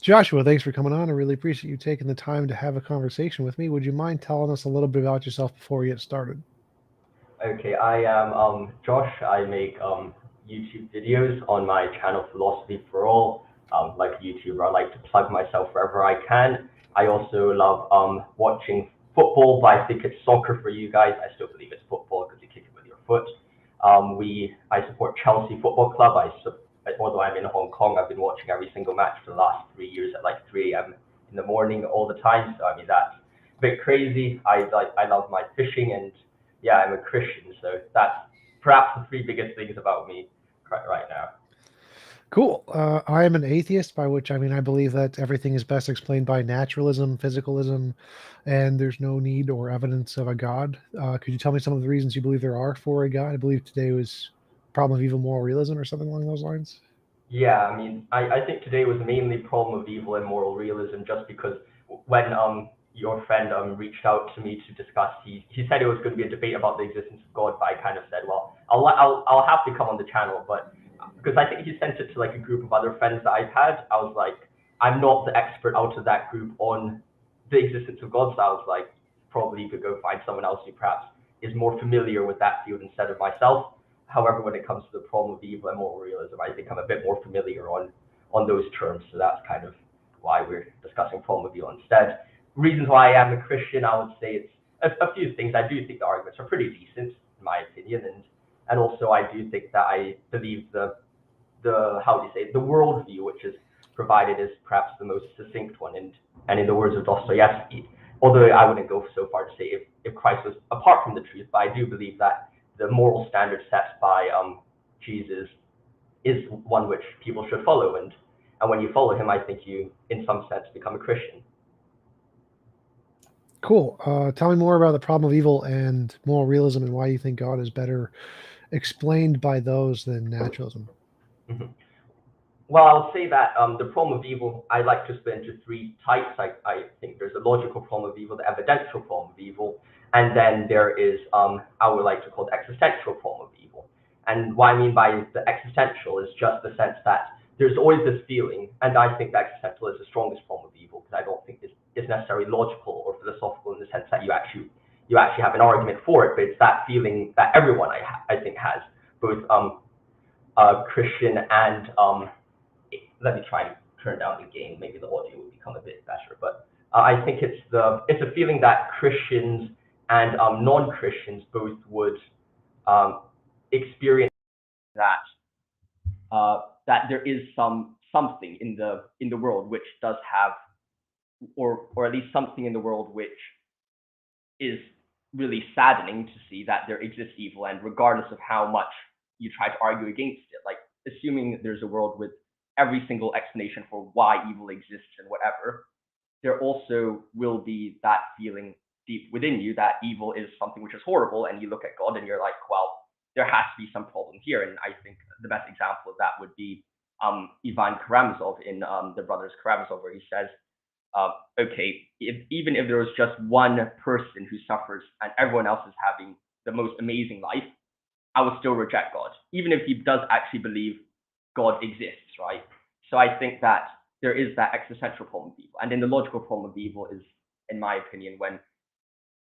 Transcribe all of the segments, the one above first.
Joshua, thanks for coming on. I really appreciate you taking the time to have a conversation with me. Would you mind telling us a little bit about yourself before we get started? Okay, I am Josh. I make YouTube videos on my channel Philosophy for All. Like a YouTuber, I like to plug myself wherever I can. I also love watching football, but I think it's soccer for you guys. I still believe it's football because you kick it with your foot. I support Chelsea Football Club. Although I'm in Hong Kong, I've been watching every single match for the last 3 years at like 3 a.m. in the morning all the time. So I mean that's a bit crazy. I love my fishing and yeah, I'm a Christian, so that's perhaps the three biggest things about me right now. Cool. I am an atheist, by which I mean I believe that everything is best explained by naturalism, physicalism, and there's no need or evidence of a God. Could you tell me some of the reasons you believe there are for a God? I believe today was problem of evil moral realism or something along those lines. Yeah, I mean, I think today was mainly problem of evil and moral realism, just because when your friend reached out to me to discuss, he said it was going to be a debate about the existence of God, but I kind of said, well, I'll have to come on the channel, but because I think he sent it to like a group of other friends that I've had, I was like, I'm not the expert out of that group on the existence of God, so I was like, probably you could go find someone else who perhaps is more familiar with that field instead of myself. However, when it comes to the problem of evil and moral realism, I think I'm a bit more familiar on those terms. So that's kind of why we're discussing problem of evil instead. Reasons why I am a Christian, I would say it's a few things. I do think the arguments are pretty decent, in my opinion, and also I do think that I believe the how do you say the worldview which is provided is perhaps the most succinct one. And in the words of Dostoevsky, although I wouldn't go so far to say if Christ was apart from the truth, but I do believe that the moral standard set by Jesus is one which people should follow, and when you follow him, I think you, in some sense, become a Christian. Cool. Tell me more about the problem of evil and moral realism and why you think God is better explained by those than naturalism. Mhm. Well, I'll say that the problem of evil, I like to split into three types. I think there's a logical problem of evil, the evidential problem of evil, and then there is, I would like to call the existential problem of evil. And what I mean by the existential is just the sense that there's always this feeling, and I think the existential is the strongest form of evil, because I don't think it's necessarily logical or philosophical in the sense that you actually have an argument for it, but it's that feeling that everyone I think has, both Christian and let me try and turn down the gain. Maybe the audio will become a bit better. But I think it's a feeling that Christians and non-Christians both would experience that that there is something in the world which does have, or at least something in the world which is really saddening to see that there exists evil, and regardless of how much you try to argue against it, like assuming there's a world with every single explanation for why evil exists and whatever, there also will be that feeling deep within you that evil is something which is horrible, and you look at God and you're like, well, there has to be some problem here. And I think the best example of that would be Ivan Karamazov in The Brothers Karamazov, where he says, okay, even if there was just one person who suffers and everyone else is having the most amazing life, I would still reject God, even if he does actually believe God exists, right? So I think that there is that existential problem of evil, and then the logical problem of evil is, in my opinion, when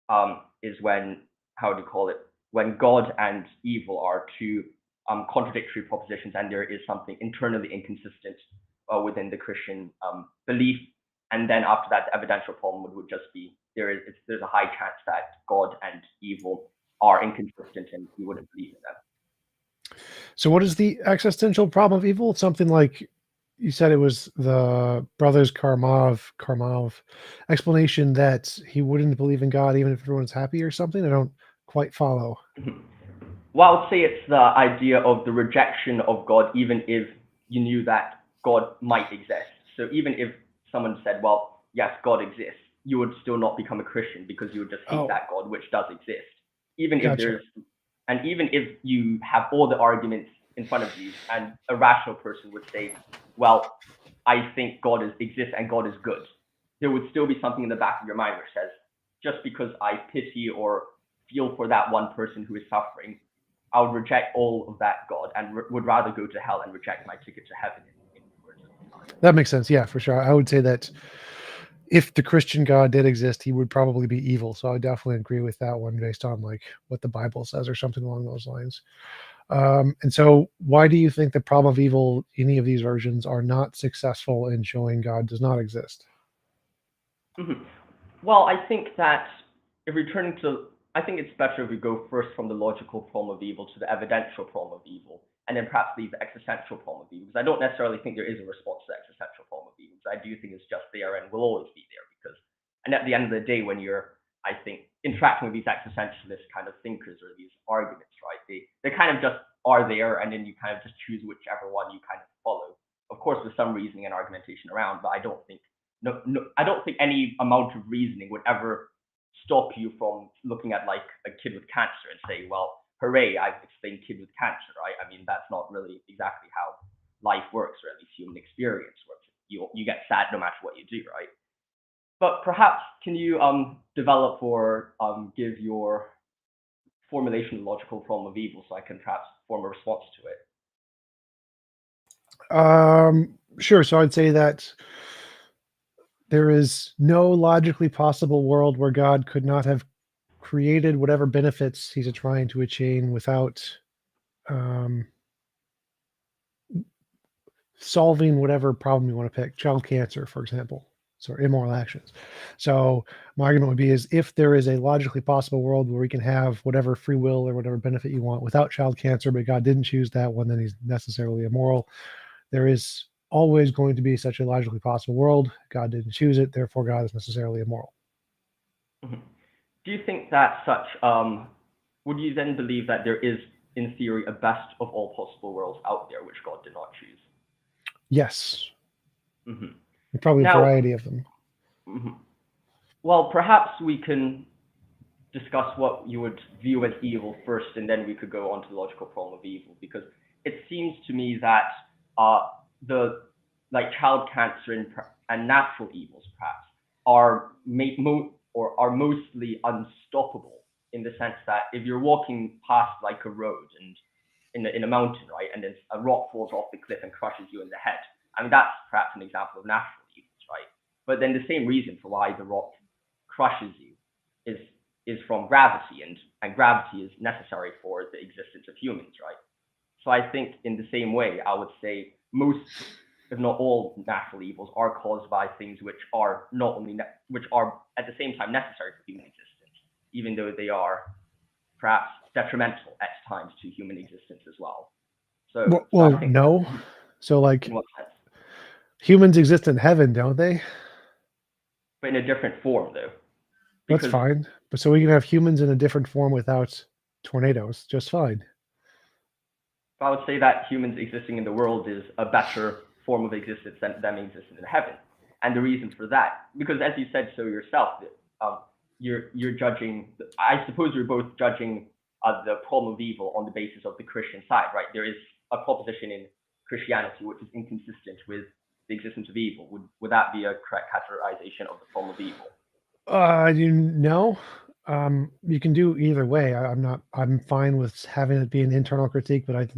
how do you call it? When God and evil are two contradictory propositions, and there is something internally inconsistent within the Christian belief, and then after that, the evidential problem would just be there's a high chance that God and evil are inconsistent, and we wouldn't believe in them. So, what is the existential problem of evil? Something like you said it was the brothers Karamazov explanation that he wouldn't believe in God even if everyone's happy or something. I don't quite follow. Well, I would say it's the idea of the rejection of God, even if you knew that God might exist. So even if someone said, well, yes, God exists, you would still not become a Christian because you would just hate that God, which does exist. Even if even if you have all the arguments in front of you, and a rational person would say, well, I think God exists and God is good, there would still be something in the back of your mind which says, just because I pity or feel for that one person who is suffering, I would reject all of that God and would rather go to hell and reject my ticket to heaven in words of the time. That makes sense. Yeah, for sure. I would say that if the Christian God did exist, he would probably be evil. So I would definitely agree with that one based on like what the Bible says or something along those lines. And so, why do you think the problem of evil, any of these versions, are not successful in showing God does not exist? Mhm. Well, I think that if we turn to, I think it's better if we go first from the logical problem of evil to the evidential problem of evil, and then perhaps leave the existential problem of evil. Because I don't necessarily think there is a response to the existential problem of evil. Because I do think it's just there and will always be there. Because, and at the end of the day, when you're, I think, interacting with these existentialist kind of thinkers or these arguments, right? They kind of just are there, and then you kind of just choose whichever one you kind of follow. Of course, with some reasoning and argumentation around, but I don't think I don't think any amount of reasoning would ever stop you from looking at like a kid with cancer and say, well, hooray, I've explained kid with cancer, right? I mean, that's not really exactly how life works, or at least human experience works. You get sad no matter what you do, right? But perhaps can you develop or give your formulation of the logical problem of evil so I can perhaps form a response to it? Sure. So I'd say that there is no logically possible world where God could not have created whatever benefits he's trying to attain without um, solving whatever problem you want to pick, child cancer, for example, so immoral actions. So my argument would be is if there is a logically possible world where we can have whatever free will or whatever benefit you want without child cancer, but God didn't choose that one, then he's necessarily immoral. There is always going to be such a logically possible world. God didn't choose it, therefore God is necessarily immoral. Mhm. Do you think that such, would you then believe that there is, in theory, a best of all possible worlds out there which God did not choose? Yes, Hmm. probably a Now, variety of them. mhm. Well, perhaps we can discuss what you would view as evil first, and then we could go on to the logical problem of evil, because it seems to me that the like child cancer and natural evils perhaps are or are mostly unstoppable in the sense that if you're walking past like a road and in a mountain, right, and then a rock falls off the cliff and crushes you in the head. I mean, that's perhaps an example of natural evils, right? But then the same reason for why the rock crushes you is is from gravity, and gravity is necessary for the existence of humans, right? So I think in the same way, I would say most, if not all, natural evils are caused by things which are not only which are at the same time necessary for human existence, even though they are perhaps detrimental at times to human existence as well. So I Well, think no. So, in like, what sense, humans exist in heaven, don't they? but in a different form though, That's because fine. But so we can have humans in a different form without tornadoes, just fine. I would say that humans existing in the world is a better form of existence than them existing in heaven. And the reason for that, because as you said so yourself, um, you're judging. I suppose you're both judging the problem of evil on the basis of the Christian side, right? There is a proposition in Christianity which is inconsistent with the existence of evil. Would that be a correct categorization of the problem of evil? You know, you can do either way. I'm not. I'm fine with having it be an internal critique, but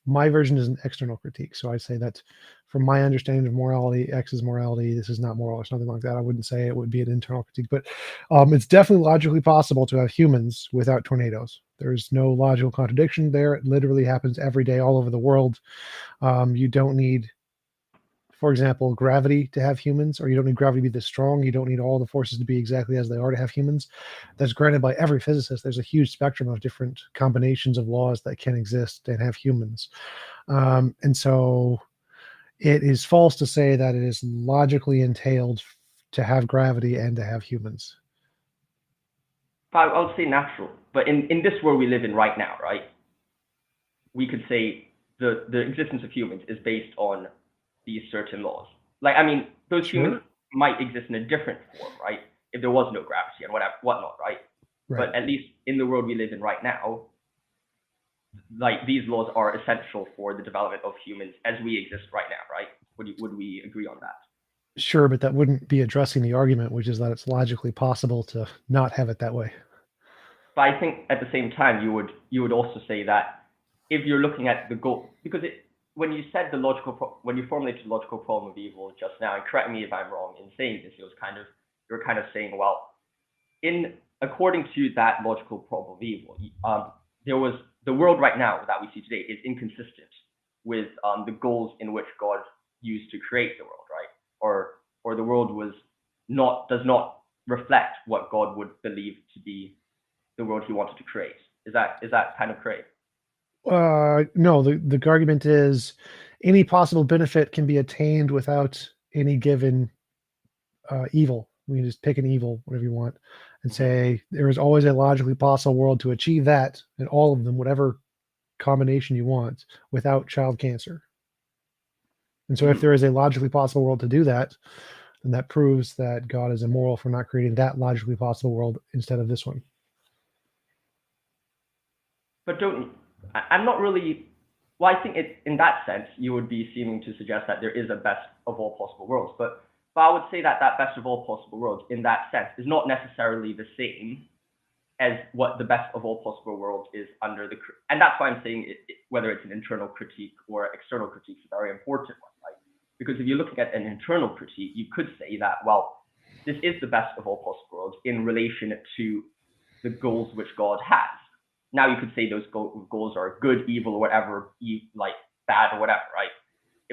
my version is an external critique. So I say that, from my understanding of morality, X is morality. This is not moral, or something like that. I wouldn't say it would be an internal critique, but it's definitely logically possible to have humans without tornadoes. There's no logical contradiction there. It literally happens every day, all over the world. You don't need, for example, gravity to have humans, or you don't need gravity to be this strong. You don't need all the forces to be exactly as they are to have humans. That's granted by every physicist. There's a huge spectrum of different combinations of laws that can exist and have humans. And so it is false to say that it is logically entailed to have gravity and to have humans. I would say natural, but in this world we live in right now, right? We could say the existence of humans is based on these certain laws. Like, I mean, those humans Sure. might exist in a different form, right? If there was no gravity and whatever, whatnot, right? Right. But at least in the world we live in right now, like these laws are essential for the development of humans as we exist right now, right? Would we agree on that? Sure, but that wouldn't be addressing the argument, which is that it's logically possible to not have it that way. But I think at the same time, you would also say that if you're looking at the goal, because when you said when you formulated the logical problem of evil just now, and correct me if I'm wrong in saying this, you're kind of saying, well, according to that logical problem of evil, the world right now that we see today is inconsistent with the goals in which God used to create the world, right? Or the world does not reflect what God would believe to be the world he wanted to create. Is that kind of correct? No, the argument is any possible benefit can be attained without any given evil. We can just pick an evil, whatever you want, and say there is always a logically possible world to achieve that, and all of them, whatever combination you want, without child cancer. And so, if there is a logically possible world to do that, then that proves that God is immoral for not creating that logically possible world instead of this one. But I'm not really. Well, I think in that sense, you would be seeming to suggest that there is a best of all possible worlds. But I would say that best of all possible worlds, in that sense, is not necessarily the same as what the best of all possible worlds is under the. And that's why I'm saying whether it's an internal critique or external critique is a very important one, right? Because if you're looking at an internal critique, you could say that, well, this is the best of all possible worlds in relation to the goals which God has. Now you could say those goals are good, evil, or whatever, like bad or whatever, right?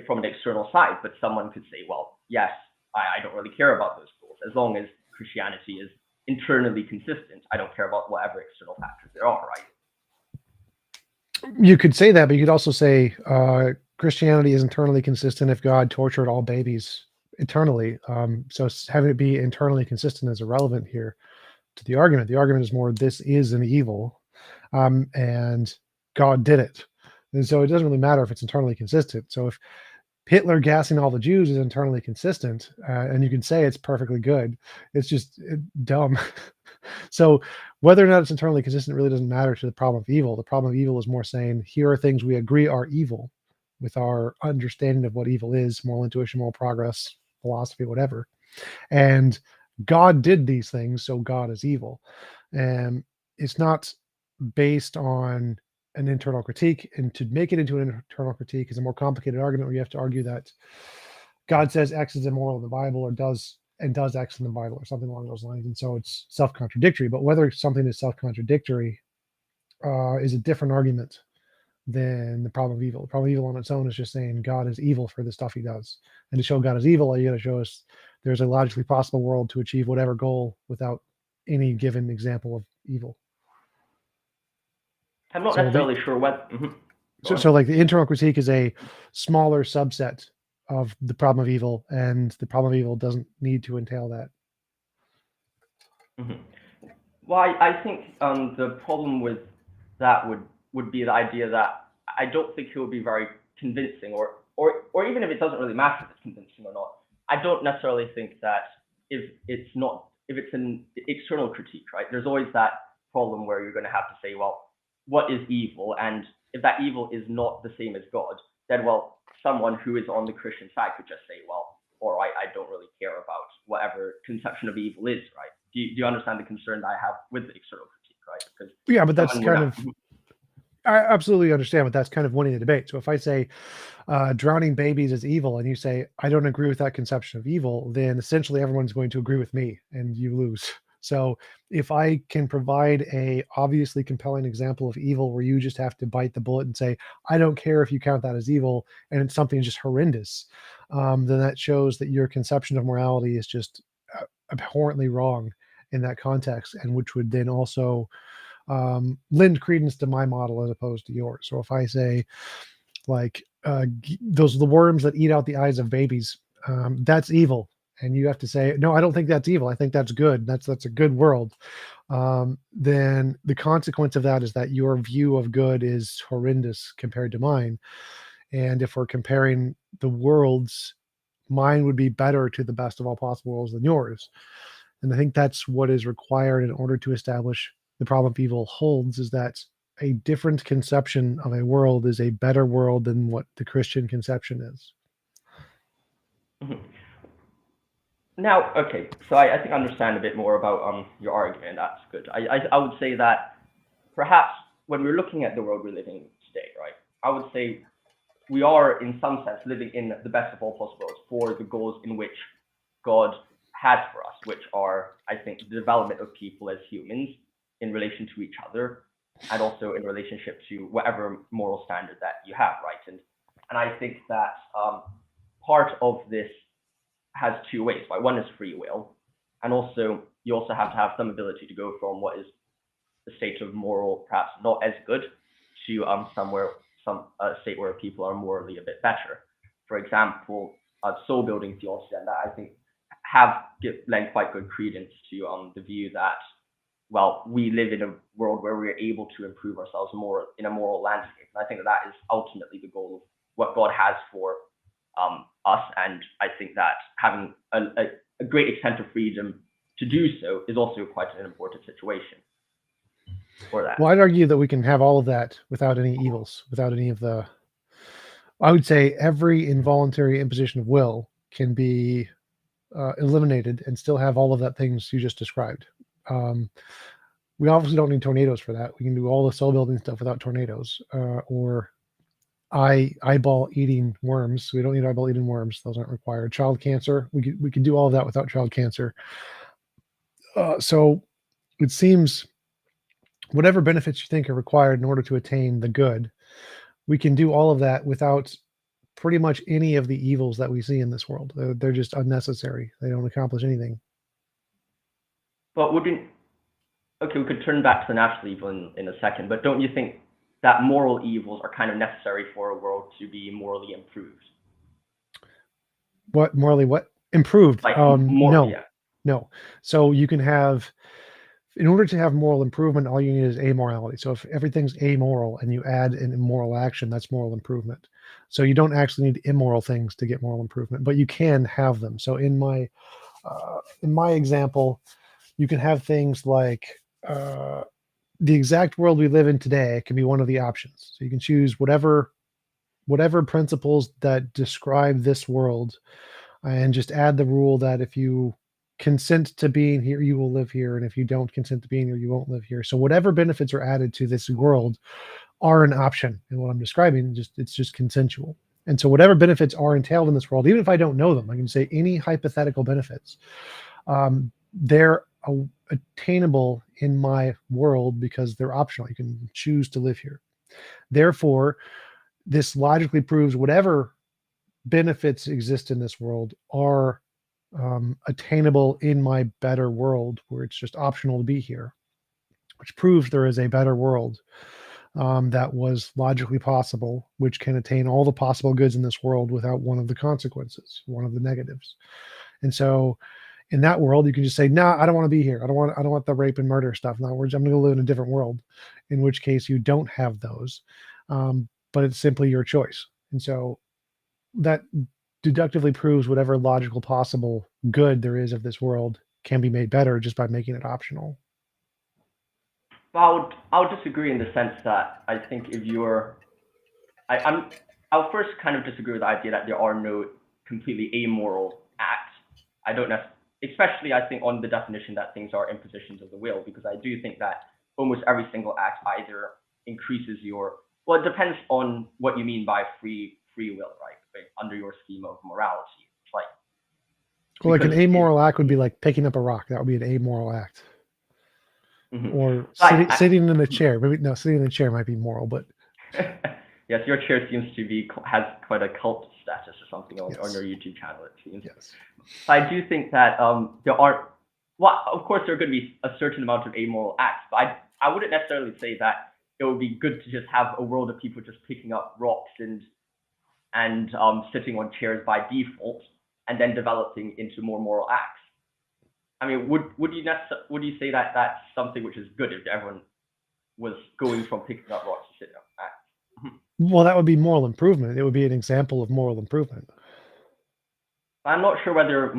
From an external side, but someone could say, well, yes, I don't really care about those goals. As long as Christianity is internally consistent, I don't care about whatever external factors there are, right? You could say that, but you could also say Christianity is internally consistent if God tortured all babies eternally. So having it be internally consistent is irrelevant here to the argument. The argument is more, this is an evil, and God did it. And so it doesn't really matter if it's internally consistent. So if Hitler gassing all the Jews is internally consistent, and you can say it's perfectly good, it's just dumb. So whether or not it's internally consistent really doesn't matter to the problem of evil. The problem of evil is more saying, here are things we agree are evil with our understanding of what evil is, moral intuition, moral progress, philosophy, whatever. And God did these things, so God is evil. And it's not based on an internal critique. And to make it into an internal critique is a more complicated argument where you have to argue that God says X is immoral in the Bible, or does X in the Bible, or something along those lines. And so it's self-contradictory. But whether something is self-contradictory is a different argument than the problem of evil. The problem of evil on its own is just saying God is evil for the stuff he does. And to show God is evil, all you got to show us there's a logically possible world to achieve whatever goal without any given example of evil. I'm not necessarily sure what. So like the internal critique is a smaller subset of the problem of evil, and the problem of evil doesn't need to entail that. Well, I think the problem with that would be the idea that I don't think it would be very convincing, or even if it doesn't really matter if it's convincing or not, I don't necessarily think that if it's an external critique, right? There's always that problem where you're going to have to say, well, what is evil? And if that evil is not the same as God, then, well, someone who is on the Christian side could just say, well, all right, I don't really care about whatever conception of evil is, right? Do you understand the concern that I have with the external critique, right? Because yeah, but that's kind of, I absolutely understand, but that's kind of winning the debate. So if I say drowning babies is evil, and you say, I don't agree with that conception of evil, then essentially everyone's going to agree with me, and you lose. So if I can provide a obviously compelling example of evil where you just have to bite the bullet and say, I don't care if you count that as evil, and it's something just horrendous, then that shows that your conception of morality is just abhorrently wrong in that context, and which would then also lend credence to my model as opposed to yours. So if I say, like, those the worms that eat out the eyes of babies, that's evil, and you have to say, no, I don't think that's evil, I think that's good, that's a good world, then the consequence of that is that your view of good is horrendous compared to mine. And if we're comparing the worlds, mine would be better to the best of all possible worlds than yours. And I think that's what is required in order to establish the problem of evil holds, is that a different conception of a world is a better world than what the Christian conception is. Now, okay, so I think I understand a bit more about your argument. That's good. I would say that perhaps when we're looking at the world we're living in today, right? I would say we are in some sense living in the best of all possible worlds for the goals in which God has for us, which are, I think, the development of people as humans in relation to each other, and also in relationship to whatever moral standard that you have, right? And I think that part of this has two ways, right? One is free will, and also you also have to have some ability to go from what is the state of moral, perhaps not as good, to some state where people are morally a bit better. For example, soul building theology, and that I think lend quite good credence to the view that, well, we live in a world where we're able to improve ourselves more in a moral landscape. And I think that that is ultimately the goal of what God has for us. And I think that having a great extent of freedom to do so is also quite an important situation for that. Well, I'd argue that we can have all of that without any evils, without any of the. I would say every involuntary imposition of will can be eliminated and still have all of that things you just described. Um, we obviously don't need tornadoes for that. We can do all the soul building stuff without tornadoes, or eyeball eating worms. We don't need eyeball eating worms; those aren't required. Child cancer, we can do all of that without child cancer. So it seems whatever benefits you think are required in order to attain the good, we can do all of that without pretty much any of the evils that we see in this world. They're just unnecessary. They don't accomplish anything. But wouldn't okay, we could turn back to the natural evil in a second, but don't you think that moral evils are kind of necessary for a world to be morally improved? What morally? What improved? Like more, No, yeah. no. So you can have, in order to have moral improvement, all you need is amorality. So if everything's amoral and you add an immoral action, that's moral improvement. So you don't actually need immoral things to get moral improvement, but you can have them. So in my example, you can have things like the exact world we live in today can be one of the options. So you can choose whatever principles that describe this world, and just add the rule that if you consent to being here, you will live here, and if you don't consent to being here, you won't live here. So whatever benefits are added to this world are an option in what I'm describing. It's just consensual. And so whatever benefits are entailed in this world, even if I don't know them, I can say any hypothetical benefits. They're attainable in my world because they're optional. You can choose to live here. Therefore, this logically proves whatever benefits exist in this world are attainable in my better world, where it's just optional to be here, which proves there is a better world that was logically possible, which can attain all the possible goods in this world without one of the consequences, one of the negatives. And so in that world, you can just say, "Nah, I don't want to be here. I don't want the rape and murder stuff. In other words, I'm going to live in a different world," in which case you don't have those. But it's simply your choice. And so that deductively proves whatever logical possible good there is of this world can be made better just by making it optional. But I would disagree in the sense that I think if you're I'm I'll first kind of disagree with the idea that there are no completely amoral acts. I don't know, especially I think on the definition that things are impositions of the will, because I do think that almost every single act either increases your, well, it depends on what you mean by free will, right? Like, under your scheme of morality, it's like Well, like an because it, amoral act would be like picking up a rock. That would be an amoral act. mhm. Or So sitting in a chair. Maybe no, sitting in a chair might be moral, but yes, your chair seems to be has quite a cult status or something on yes, your YouTube channel. It seems. yes. So I do think that there are, well, of course, there are going to be a certain amount of amoral acts, but I wouldn't necessarily say that it would be good to just have a world of people just picking up rocks and sitting on chairs by default, and then developing into more moral acts. I mean, would you say that that's something which is good if everyone was going from picking up rocks to sitting on acts? Well, that would be moral improvement. It would be an example of moral improvement. I'm not sure whether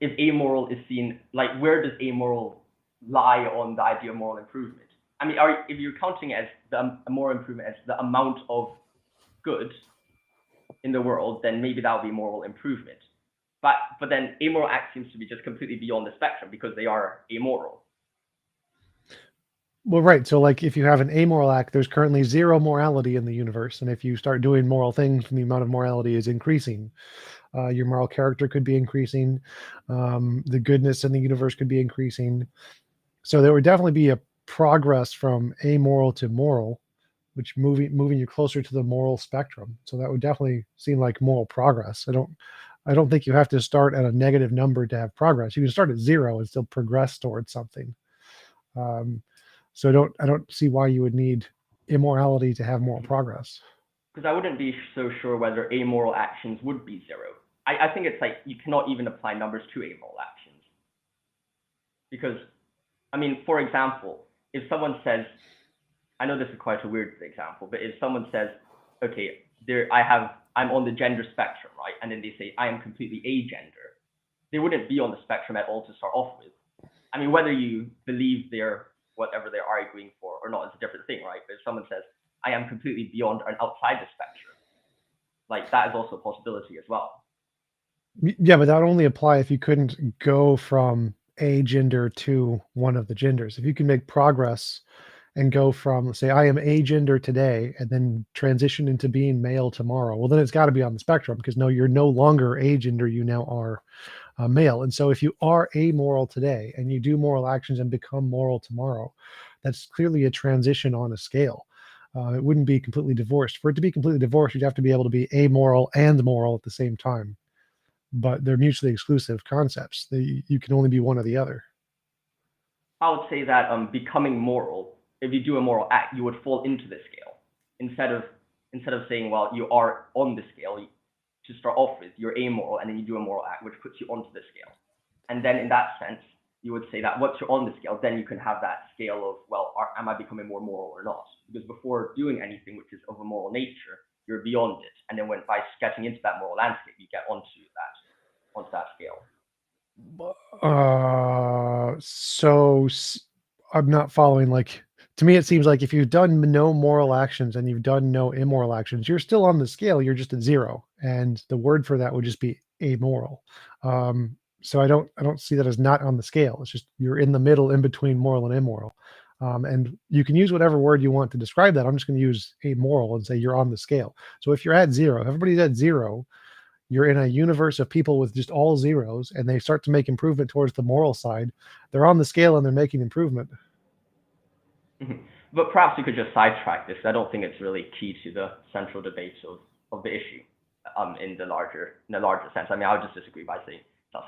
if amoral is seen, like, where does amoral lie on the idea of moral improvement? I mean, if you're counting as the moral improvement as the amount of good in the world, then maybe that would be moral improvement. But then amoral acts seems to be just completely beyond the spectrum because they are amoral. Well, right. So, like, if you have an amoral act, there's currently zero morality in the universe, and if you start doing moral things, the amount of morality is increasing. Your moral character could be increasing. The goodness in the universe could be increasing. So there would definitely be a progress from amoral to moral, which moving you closer to the moral spectrum. So that would definitely seem like moral progress. I don't think you have to start at a negative number to have progress. You can start at zero and still progress towards something. So I don't see why you would need immorality to have moral progress. Because I wouldn't be so sure whether amoral actions would be zero. I think it's like you cannot even apply numbers to amoral actions. Because, I mean, for example, if someone says, I know this is quite a weird example, but if someone says, okay, I'm on the gender spectrum, right? And then they say, I am completely agender. They wouldn't be on the spectrum at all to start off with. I mean, whether you believe they're whatever they're arguing for or not is a different thing, right? But if someone says, I am completely beyond and outside the spectrum, like that is also a possibility as well. Yeah, but that would only apply if you couldn't go from a gender to one of the genders. If you can make progress and go from, let's say, I am a gender today, and then transition into being male tomorrow, well, then it's got to be on the spectrum, because no, you're no longer a gender, you now are male. And so if you are amoral today and you do moral actions and become moral tomorrow, that's clearly a transition on a scale. It wouldn't be completely divorced. For it to be completely divorced, you'd have to be able to be amoral and moral at the same time. But they're mutually exclusive concepts. You can only be one or the other. I would say that becoming moral, if you do a moral act, you would fall into the scale instead of saying, well, you are on the scale. To start off with, you're amoral, and then you do a moral act, which puts you onto the scale. And then in that sense, you would say that once you're on the scale, then you can have that scale of, well, am I becoming more moral or not? Because before doing anything which is of a moral nature, you're beyond it. And then by getting into that moral landscape, you get onto that scale. I'm not following. Like, to me, it seems like if you've done no moral actions and you've done no immoral actions, you're still on the scale. You're just at zero, and the word for that would just be amoral. So I don't see that as not on the scale. It's just you're in the middle, in between moral and immoral. And you can use whatever word you want to describe that. I'm just going to use amoral and say you're on the scale. So if you're at zero, everybody's at zero, you're in a universe of people with just all zeros, and they start to make improvement towards the moral side. They're on the scale and they're making improvement. Mm-hmm. But perhaps you could just sidetrack this. I don't think it's really key to the central debates of the issue in the larger sense. I mean, I would just disagree by saying that's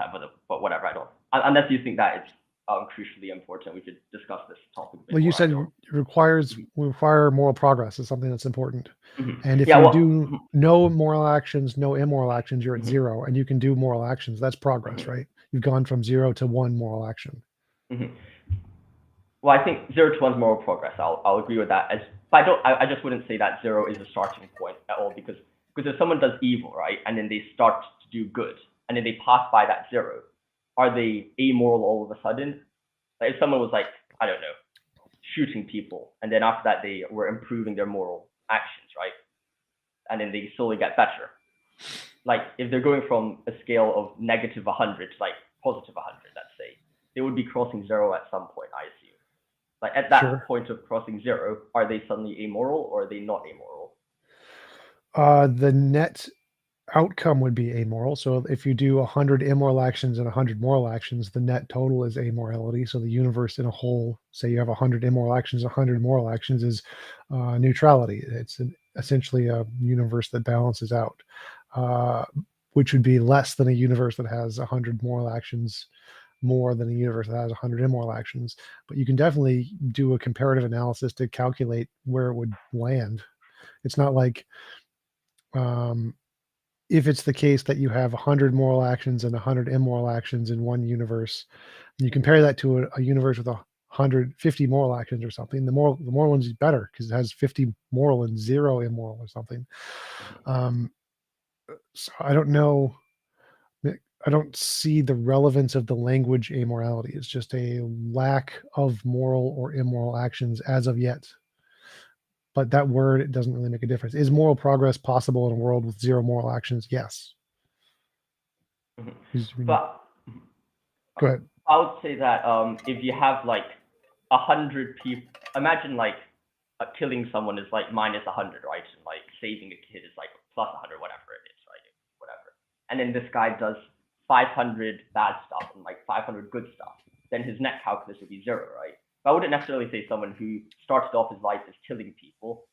but whatever. I don't, unless you think that it's crucially important. We could discuss this topic a bit Well, you more. said require moral progress is something that's important. Mm-hmm. And if you do no moral actions, no immoral actions, you're at zero, and you can do moral actions. That's progress, right? You've gone from 0 to 1 moral action. Mm-hmm. Well, I think 0 to 1 is moral progress. I'll agree with that. But I just wouldn't say that 0 is a starting point at all, because if someone does evil, right, and then they start to do good, and then they pass by that 0, are they amoral all of a sudden? Like if someone was like, I don't know, shooting people, and then after that they were improving their moral actions, right? And then they slowly get better. Like if they're going from a scale of negative 100 to like positive 100, let's say, they would be crossing 0 at some point, I assume. Like at that point of crossing 0, are they suddenly amoral or are they not amoral? The net outcome would be amoral. So if you do 100 immoral actions and 100 moral actions, the net total is amorality. So the universe in a whole, say you have 100 immoral actions, 100 moral actions, is neutrality. It's essentially a universe that balances out, which would be less than a universe that has 100 moral actions, more than a universe that has 100 immoral actions. But you can definitely do a comparative analysis to calculate where it would land. It's not like if it's the case that you have 100 moral actions and 100 immoral actions in one universe, and you compare that to a universe with 150 moral actions or something, the moral one's better because it has 50 moral and 0 immoral or something. So I don't know. I don't see the relevance of the language amorality. It's just a lack of moral or immoral actions as of yet. But that word, it doesn't really make a difference. Is moral progress possible in a world with 0 moral actions? Yes. But Go ahead. I would say that if you have like 100 people, imagine like killing someone is like minus 100, right? And like saving a kid is like plus 100, whatever it is, right? Whatever. And then this guy does 500 bad stuff and like 500 good stuff. Then his net calculus would be 0, right? But I wouldn't necessarily say someone who started off his life as killing people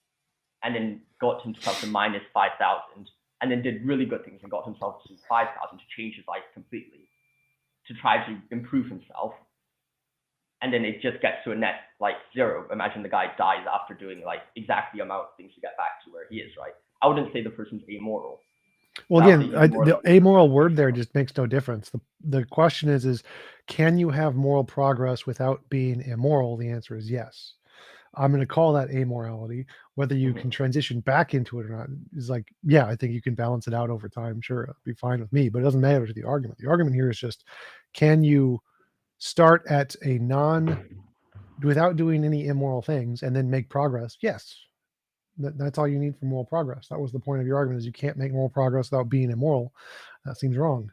and then got himself to minus 5,000 and then did really good things and got himself to 5,000 to change his life completely, to try to improve himself, and then it just gets to a net like 0. Imagine the guy dies after doing like exactly the amount of things to get back to where he is, right? I wouldn't say the person's amoral. Well, again, the amoral word there just makes no difference. The question is, can you have moral progress without being immoral? The answer is yes. I'm going to call that amorality. Whether you can transition back into it or not is like, yeah, I think you can balance it out over time. Sure, it'll be fine with me, but it doesn't matter to the argument. The argument here is just, can you start at a without doing any immoral things and then make progress? Yes. That's all you need for moral progress. That was the point of your argument, is you can't make moral progress without being immoral. That seems wrong.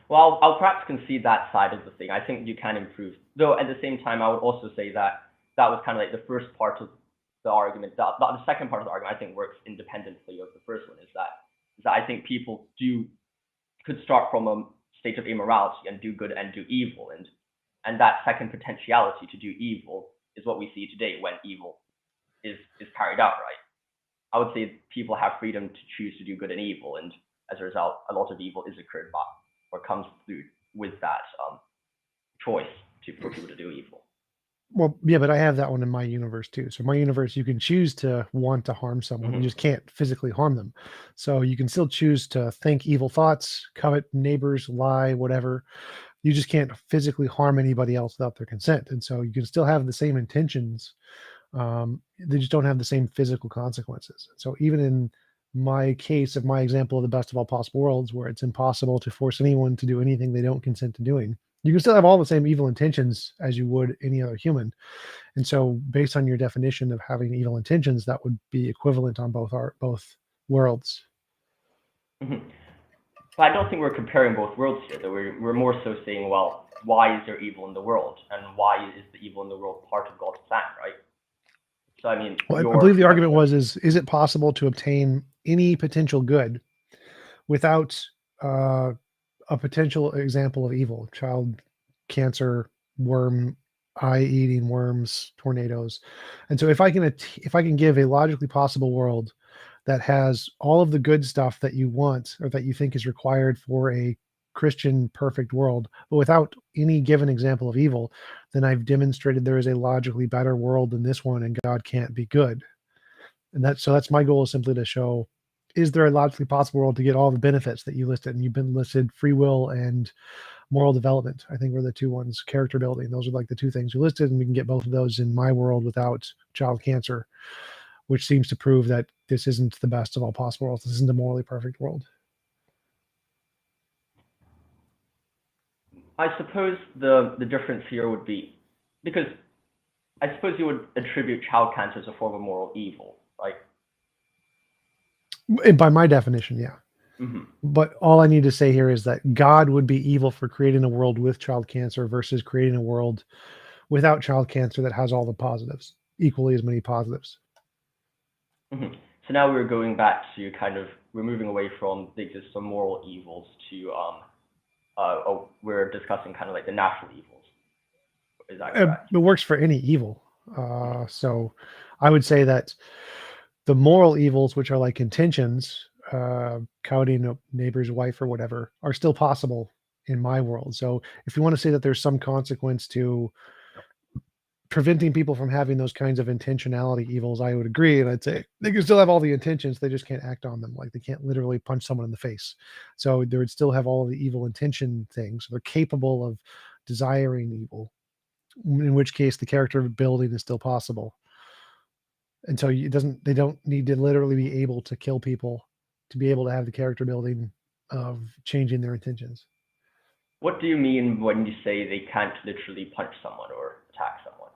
Well, I'll perhaps concede that side of the thing. I think you can improve. Though at the same time, I would also say that that was kind of like the first part of the argument. The second part of the argument, I think, works independently of the first one, is that I think people could start from a state of immorality and do good and do evil. And that second potentiality to do evil is what we see today when evil is carried out, right? I would say people have freedom to choose to do good and evil, and as a result, a lot of evil is occurred by or comes through with that choice for people to do evil. Well, yeah, but I have that one in my universe too. So my universe, you can choose to want to harm someone. You just can't physically harm them. So you can still choose to think evil thoughts, covet neighbors, lie, whatever. You just can't physically harm anybody else without their consent. And so you can still have the same intentions. They just don't have the same physical consequences. So even in my case of my example of the best of all possible worlds, where it's impossible to force anyone to do anything they don't consent to doing, you can still have all the same evil intentions as you would any other human. And so based on your definition of having evil intentions, that would be equivalent on both worlds. But I don't think we're comparing both worlds here. That we're more so saying, well, why is there evil in the world, and why is the evil in the world part of God's plan, right? So I mean, well, I believe the argument was: is it possible to obtain any potential good without a potential example of evil? Child cancer, worm, eye-eating worms, tornadoes. And so if I can give a logically possible world that has all of the good stuff that you want or that you think is required for a Christian perfect world, but without any given example of evil, then I've demonstrated there is a logically better world than this one, and God can't be good. And that's my goal, is simply to show, is there a logically possible world to get all the benefits that you listed? And you've been listed free will and moral development, I think, were the two ones. Character building, those are like the two things you listed, and we can get both of those in my world without child cancer, which seems to prove that this isn't the best of all possible worlds. This isn't a morally perfect world. I suppose the difference here would be, because I suppose you would attribute child cancer as a form of moral evil, right? By my definition, yeah. But all I need to say here is that God would be evil for creating a world with child cancer versus creating a world without child cancer that has all the positives, equally as many positives. So now we're going back to we're moving away from the existence of moral evils to we're discussing kind of like the natural evils. Is that correct? It works for any evil. So I would say that the moral evils, which are like intentions, coveting a neighbor's wife or whatever, are still possible in my world. So if you want to say that there's some consequence to preventing people from having those kinds of intentionality evils, I would agree. And I'd say they can still have all the intentions, they just can't act on them. Like they can't literally punch someone in the face. So they would still have all of the evil intention things. They're capable of desiring evil, in which case the character building is still possible. And so they don't need to literally be able to kill people to be able to have the character building of changing their intentions. What do you mean when you say they can't literally punch someone or attack someone?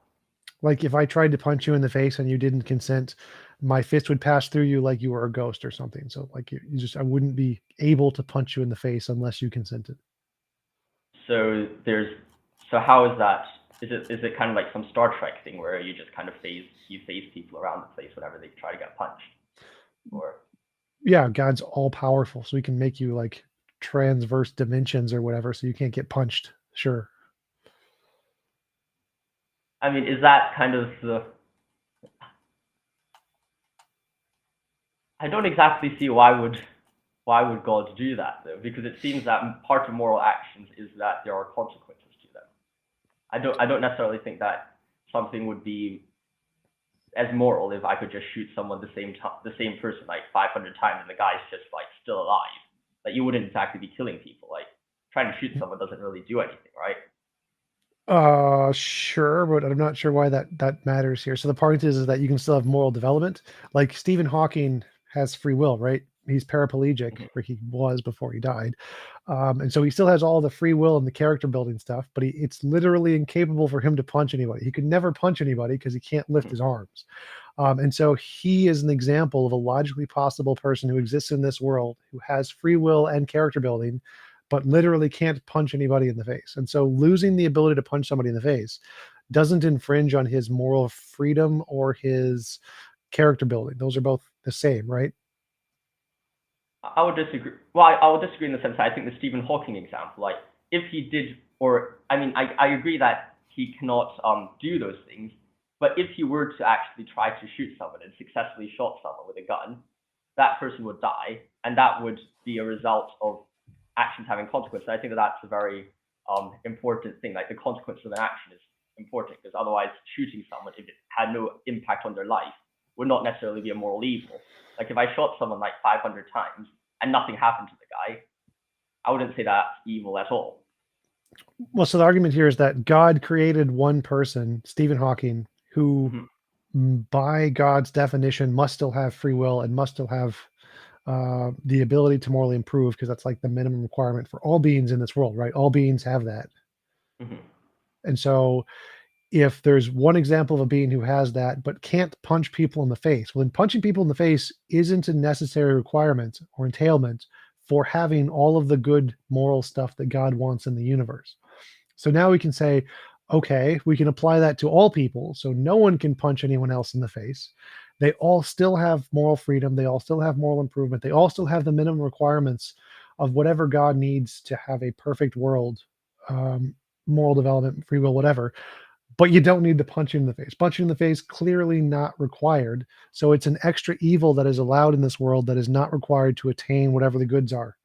Like if I tried to punch you in the face and you didn't consent, my fist would pass through you like you were a ghost or something. So like I wouldn't be able to punch you in the face unless you consented. So how is that? Is it kind of like some Star Trek thing where you just kind of phase people around the place whenever they try to get punched? Or Yeah, God's all powerful, so he can make you like transverse dimensions or whatever, so you can't get punched. Sure. I mean, is that kind of the? I don't exactly see why would God do that though, because it seems that part of moral actions is that there are consequences to them. I don't necessarily think that something would be as moral if I could just shoot someone the same person like 500 times and the guy's just like still alive. Like you wouldn't exactly be killing people. Like trying to shoot someone doesn't really do anything, right? Sure, but I'm not sure why that matters here. So the point is that you can still have moral development. Like Stephen Hawking has free will, right? He's paraplegic, or he was before he died. And so he still has all the free will and the character building stuff, but it's literally incapable for him to punch anybody. He could never punch anybody because he can't lift his arms. And so he is an example of a logically possible person who exists in this world, who has free will and character building, but literally can't punch anybody in the face. And so losing the ability to punch somebody in the face doesn't infringe on his moral freedom or his character building. Those are both the same, right? I would disagree. Well, I would disagree in the sense that I think the Stephen Hawking example, like if he did, or I mean, I agree that he cannot do those things, but if he were to actually try to shoot someone and successfully shot someone with a gun, that person would die, and that would be a result of actions having consequences. I think that that's a very important thing. Like the consequence of an action is important, because otherwise shooting someone, if it had no impact on their life, would not necessarily be a moral evil. Like if I shot someone like 500 times and nothing happened to the guy, I wouldn't say that's evil at all. Well, so the argument here is that God created one person, Stephen Hawking, who by God's definition must still have free will and must still have the ability to morally improve, because that's like the minimum requirement for all beings in this world, right? All beings have that. And so if there's one example of a being who has that but can't punch people in the face, well, then punching people in the face isn't a necessary requirement or entailment for having all of the good moral stuff that God wants in the universe. So now we can say, okay, we can apply that to all people, so no one can punch anyone else in the face. They all still have moral freedom. They all still have moral improvement. They all still have the minimum requirements of whatever God needs to have a perfect world, moral development, free will, whatever. But you don't need to punch in the face. Punching in the face, clearly not required. So it's an extra evil that is allowed in this world that is not required to attain whatever the goods are,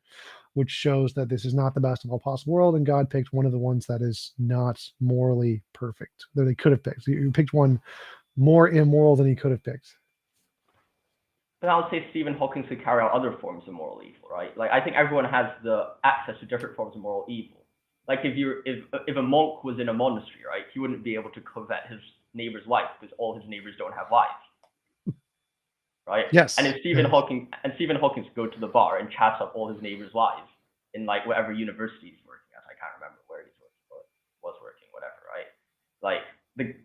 which shows that this is not the best of all possible world, and God picked one of the ones that is not morally perfect, that they could have picked. So you picked one more immoral than he could have picked. But I would say Stephen Hawking could carry out other forms of moral evil, right? Like I think everyone has the access to different forms of moral evil. Like if a monk was in a monastery, right, he wouldn't be able to covet his neighbor's wife because all his neighbors don't have wives, right? Yes. And if Stephen Hawking could go to the bar and chat up all his neighbors' wives in like whatever university he's working at, I can't remember where he was working, whatever, right? Like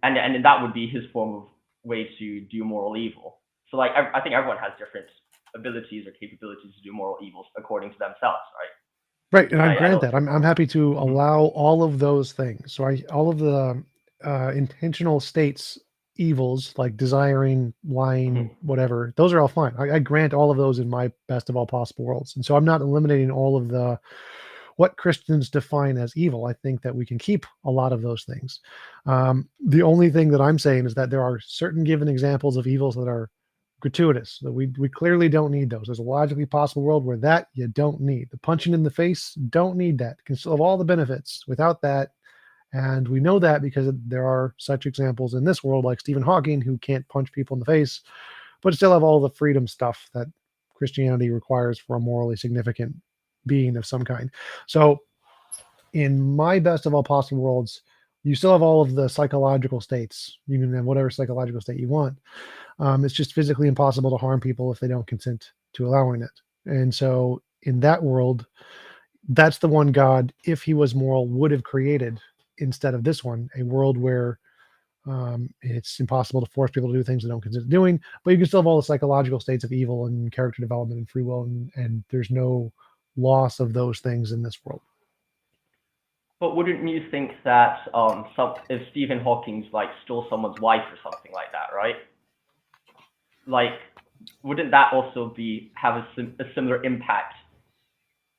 and that would be his form of way to do moral evil. So like I think everyone has different abilities or capabilities to do moral evils according to themselves, right? Right, and I grant that. I'm happy to allow all of those things. So all of the intentional states evils, like desiring, lying, whatever, those are all fine. I grant all of those in my best of all possible worlds. And so I'm not eliminating all of the what Christians define as evil. I think that we can keep a lot of those things. The only thing that I'm saying is that there are certain given examples of evils that are gratuitous, that we clearly don't need those. There's a logically possible world where that you don't need. The punching in the face, don't need that. Can still have all the benefits without that. And we know that because there are such examples in this world, like Stephen Hawking, who can't punch people in the face, but still have all the freedom stuff that Christianity requires for a morally significant being of some kind. So in my best of all possible worlds, you still have all of the psychological states. You can have whatever psychological state you want. It's just physically impossible to harm people if they don't consent to allowing it. And so in that world, that's the one God, if he was moral, would have created, instead of this one, a world where It's impossible to force people to do things they don't consider doing, but you can still have all the psychological states of evil and character development and free will, and there's no loss of those things in this world. But wouldn't you think that if Stephen Hawking's like stole someone's wife or something like that, right? Like, wouldn't that also have a similar impact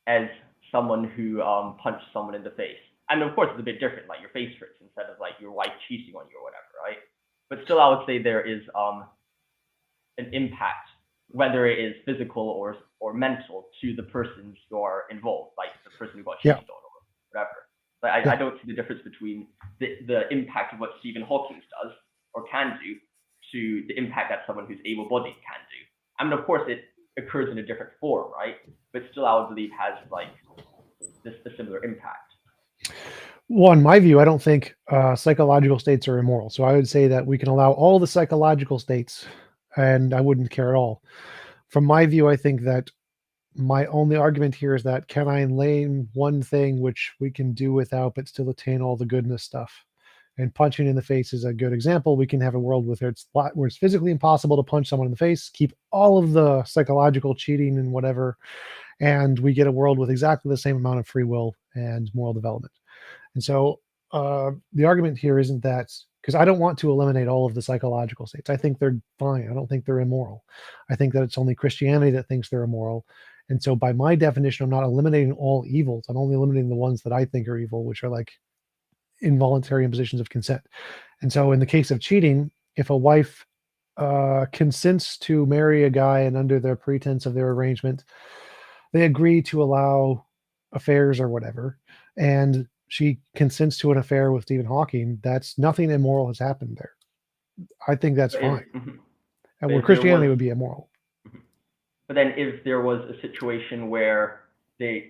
as someone who punched someone in the face? And of course, it's a bit different, like your face hurts instead of like your wife cheating on you or whatever, right? But still, I would say there is an impact, whether it is physical or mental, to the persons who are involved, like the person who got cheated on or whatever. Like, I don't see the difference between the impact of what Stephen Hawking does or can do to the impact that someone who's able-bodied can do. I mean, of course, it occurs in a different form, right? But still, I would believe has like a similar impact. Well, in my view, I don't think psychological states are immoral. So I would say that we can allow all the psychological states, and I wouldn't care at all. From my view, I think that my only argument here is that can I name one thing which we can do without but still attain all the goodness stuff? And punching in the face is a good example. We can have a world where it's physically impossible to punch someone in the face, keep all of the psychological cheating and whatever, and we get a world with exactly the same amount of free will and moral development. And so the argument here isn't that, because I don't want to eliminate all of the psychological states. I think they're fine. I don't think they're immoral. I think that it's only Christianity that thinks they're immoral. And so by my definition, I'm not eliminating all evils. I'm only eliminating the ones that I think are evil, which are like involuntary impositions of consent. And so in the case of cheating, if a wife consents to marry a guy and under the pretense of their arrangement, they agree to allow affairs or whatever, and she consents to an affair with Stephen Hawking, that's nothing immoral has happened there. I think that's fine. And where Christianity would be immoral. But then if there was a situation where the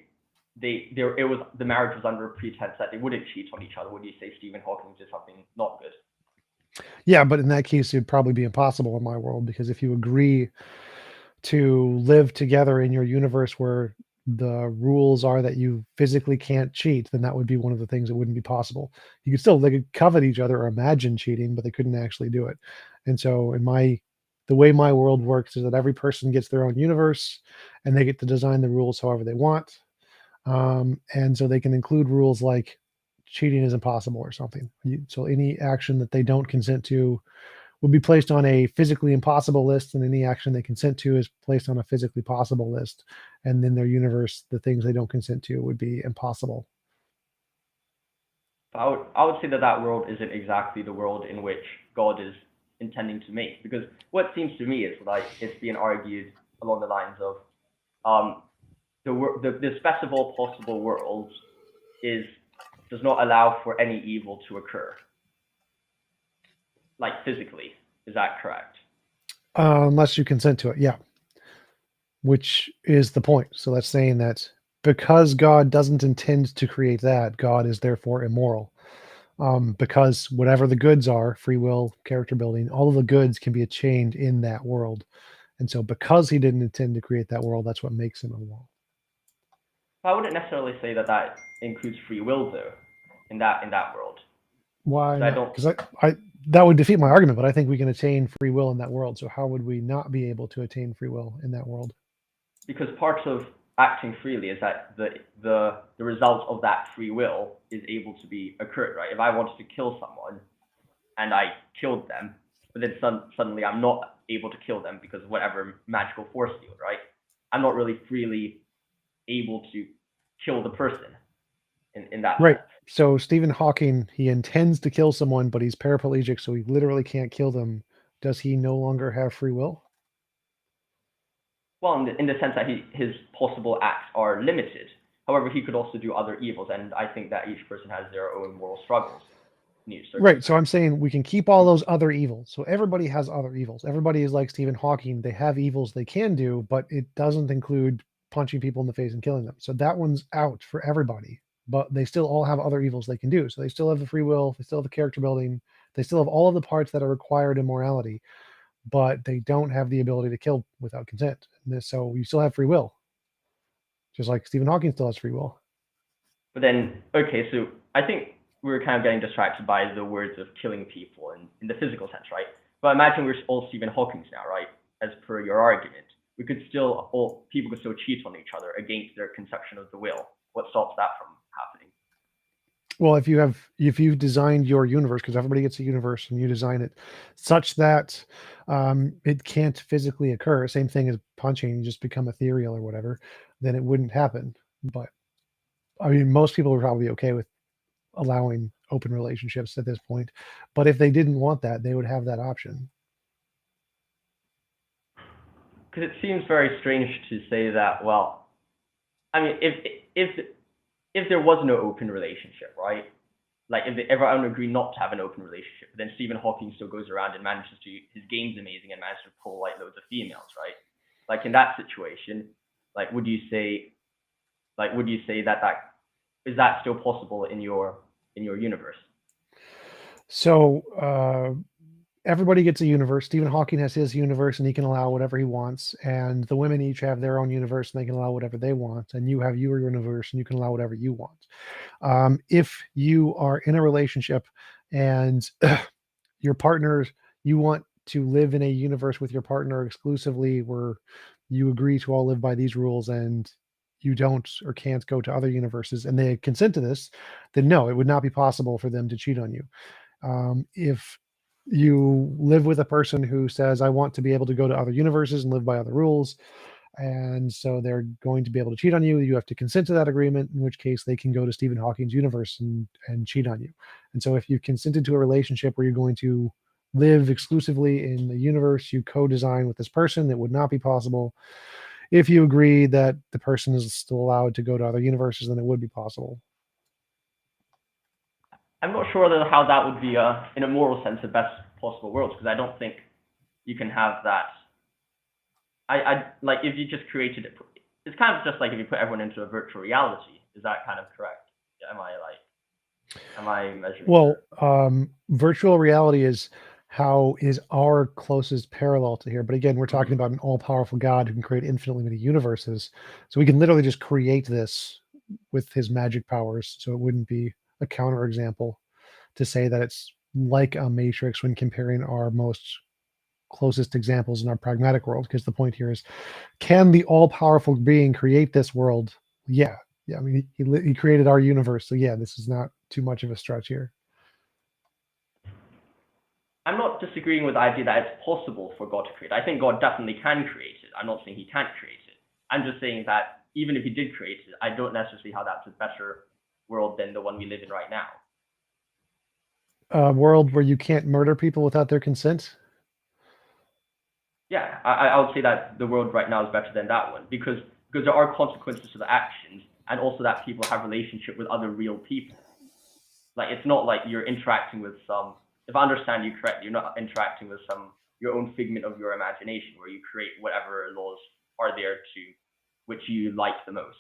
marriage was under a pretense that they wouldn't cheat on each other, would you say Stephen Hawking did something not good? Yeah, but in that case, it'd probably be impossible in my world, because if you agree to live together in your universe where the rules are that you physically can't cheat, then that would be one of the things that wouldn't be possible. You could still, they could covet each other or imagine cheating, but they couldn't actually do it. And so the way my world works is that every person gets their own universe and they get to design the rules however they want. And so they can include rules like cheating is impossible or something. So any action that they don't consent to would be placed on a physically impossible list, and any action they consent to is placed on a physically possible list. And then their universe, the things they don't consent to, would be impossible. I would say that world isn't exactly the world in which God is intending to make, because what seems to me is like it's being argued along the lines of the best of all possible worlds does not allow for any evil to occur. Like physically, is that correct? Unless you consent to it, yeah. Which is the point. So that's saying that because God doesn't intend to create that, God is therefore immoral. Because whatever the goods are, free will, character building, all of the goods can be attained in that world. And so because he didn't intend to create that world, that's what makes him immoral. I wouldn't necessarily say that includes free will, though, in that world. Why? Because I that would defeat my argument, but I think we can attain free will in that world. So how would we not be able to attain free will in that world? Because part of acting freely is that the result of that free will is able to be occurred, right? If I wanted to kill someone and I killed them, but then suddenly I'm not able to kill them because of whatever magical force field, right? I'm not really freely able to kill the person in that right sense. So Stephen Hawking, he intends to kill someone, but he's paraplegic, so he literally can't kill them. Does he no longer have free will? Well, in the sense that his possible acts are limited. However, he could also do other evils, and I think that each person has their own moral struggles. Right, so I'm saying we can keep all those other evils. So everybody has other evils. Everybody is like Stephen Hawking. They have evils they can do, but it doesn't include punching people in the face and killing them. So that one's out for everybody, but they still all have other evils they can do. So they still have the free will, they still have the character building, they still have all of the parts that are required in morality, but they don't have the ability to kill without consent. So you still have free will, just like Stephen Hawking still has free will. But then, okay, so I think we're kind of getting distracted by the words of killing people in the physical sense, right? But imagine we're all Stephen Hawking now, right? As per your argument, we could still, people could still cheat on each other against their conception of the will. What stops that from happening? Well, if you've designed your universe, because everybody gets a universe and you design it such that it can't physically occur, same thing as punching, you just become ethereal or whatever, then it wouldn't happen. But I mean, most people would probably be okay with allowing open relationships at this point. But if they didn't want that, they would have that option. Because it seems very strange to say that. Well, I mean, if there was no open relationship, right? Like if everyone agreed not to have an open relationship, then Stephen Hawking still goes around and manages to, his game's amazing and manages to pull like loads of females, right? Like in that situation, like would you say that is that still possible in your universe? So everybody gets a universe. Stephen Hawking has his universe and he can allow whatever he wants. And the women each have their own universe and they can allow whatever they want. And you have your universe and you can allow whatever you want. If you are in a relationship and your partner, you want to live in a universe with your partner exclusively where you agree to all live by these rules and you don't or can't go to other universes and they consent to this, then no, it would not be possible for them to cheat on you. If you live with a person who says, I want to be able to go to other universes and live by other rules, and so they're going to be able to cheat on you, you have to consent to that agreement, in which case they can go to Stephen Hawking's universe and cheat on you. And so if you've consented to a relationship where you're going to live exclusively in the universe you co-design with this person, it would not be possible. If you agree that the person is still allowed to go to other universes, then it would be possible. I'm not sure how that would be, in a moral sense, the best possible world, because I don't think you can have that. I like if you just created it. It's kind of just like if you put everyone into a virtual reality. Is that kind of correct? Am I measuring? Well, virtual reality is our closest parallel to here. But again, we're talking about an all-powerful God who can create infinitely many universes. So we can literally just create this with his magic powers. So it wouldn't be a counterexample to say that it's like a matrix when comparing our most closest examples in our pragmatic world, because the point here is, can the all-powerful being create this world? Yeah. I mean, he created our universe, so yeah, this is not too much of a stretch here. I'm not disagreeing with the idea that it's possible for God to create. I think God definitely can create it. I'm not saying he can't create it. I'm just saying that even if he did create it, I don't necessarily see how that's a better world than the one we live in right now. A world where you can't murder people without their consent? Yeah, I would say that the world right now is better than that one, because there are consequences to the actions, and also that people have relationship with other real people. Like it's not like you're interacting with some. If I understand you correctly, you're not interacting with your own figment of your imagination, where you create whatever laws are there which you like the most.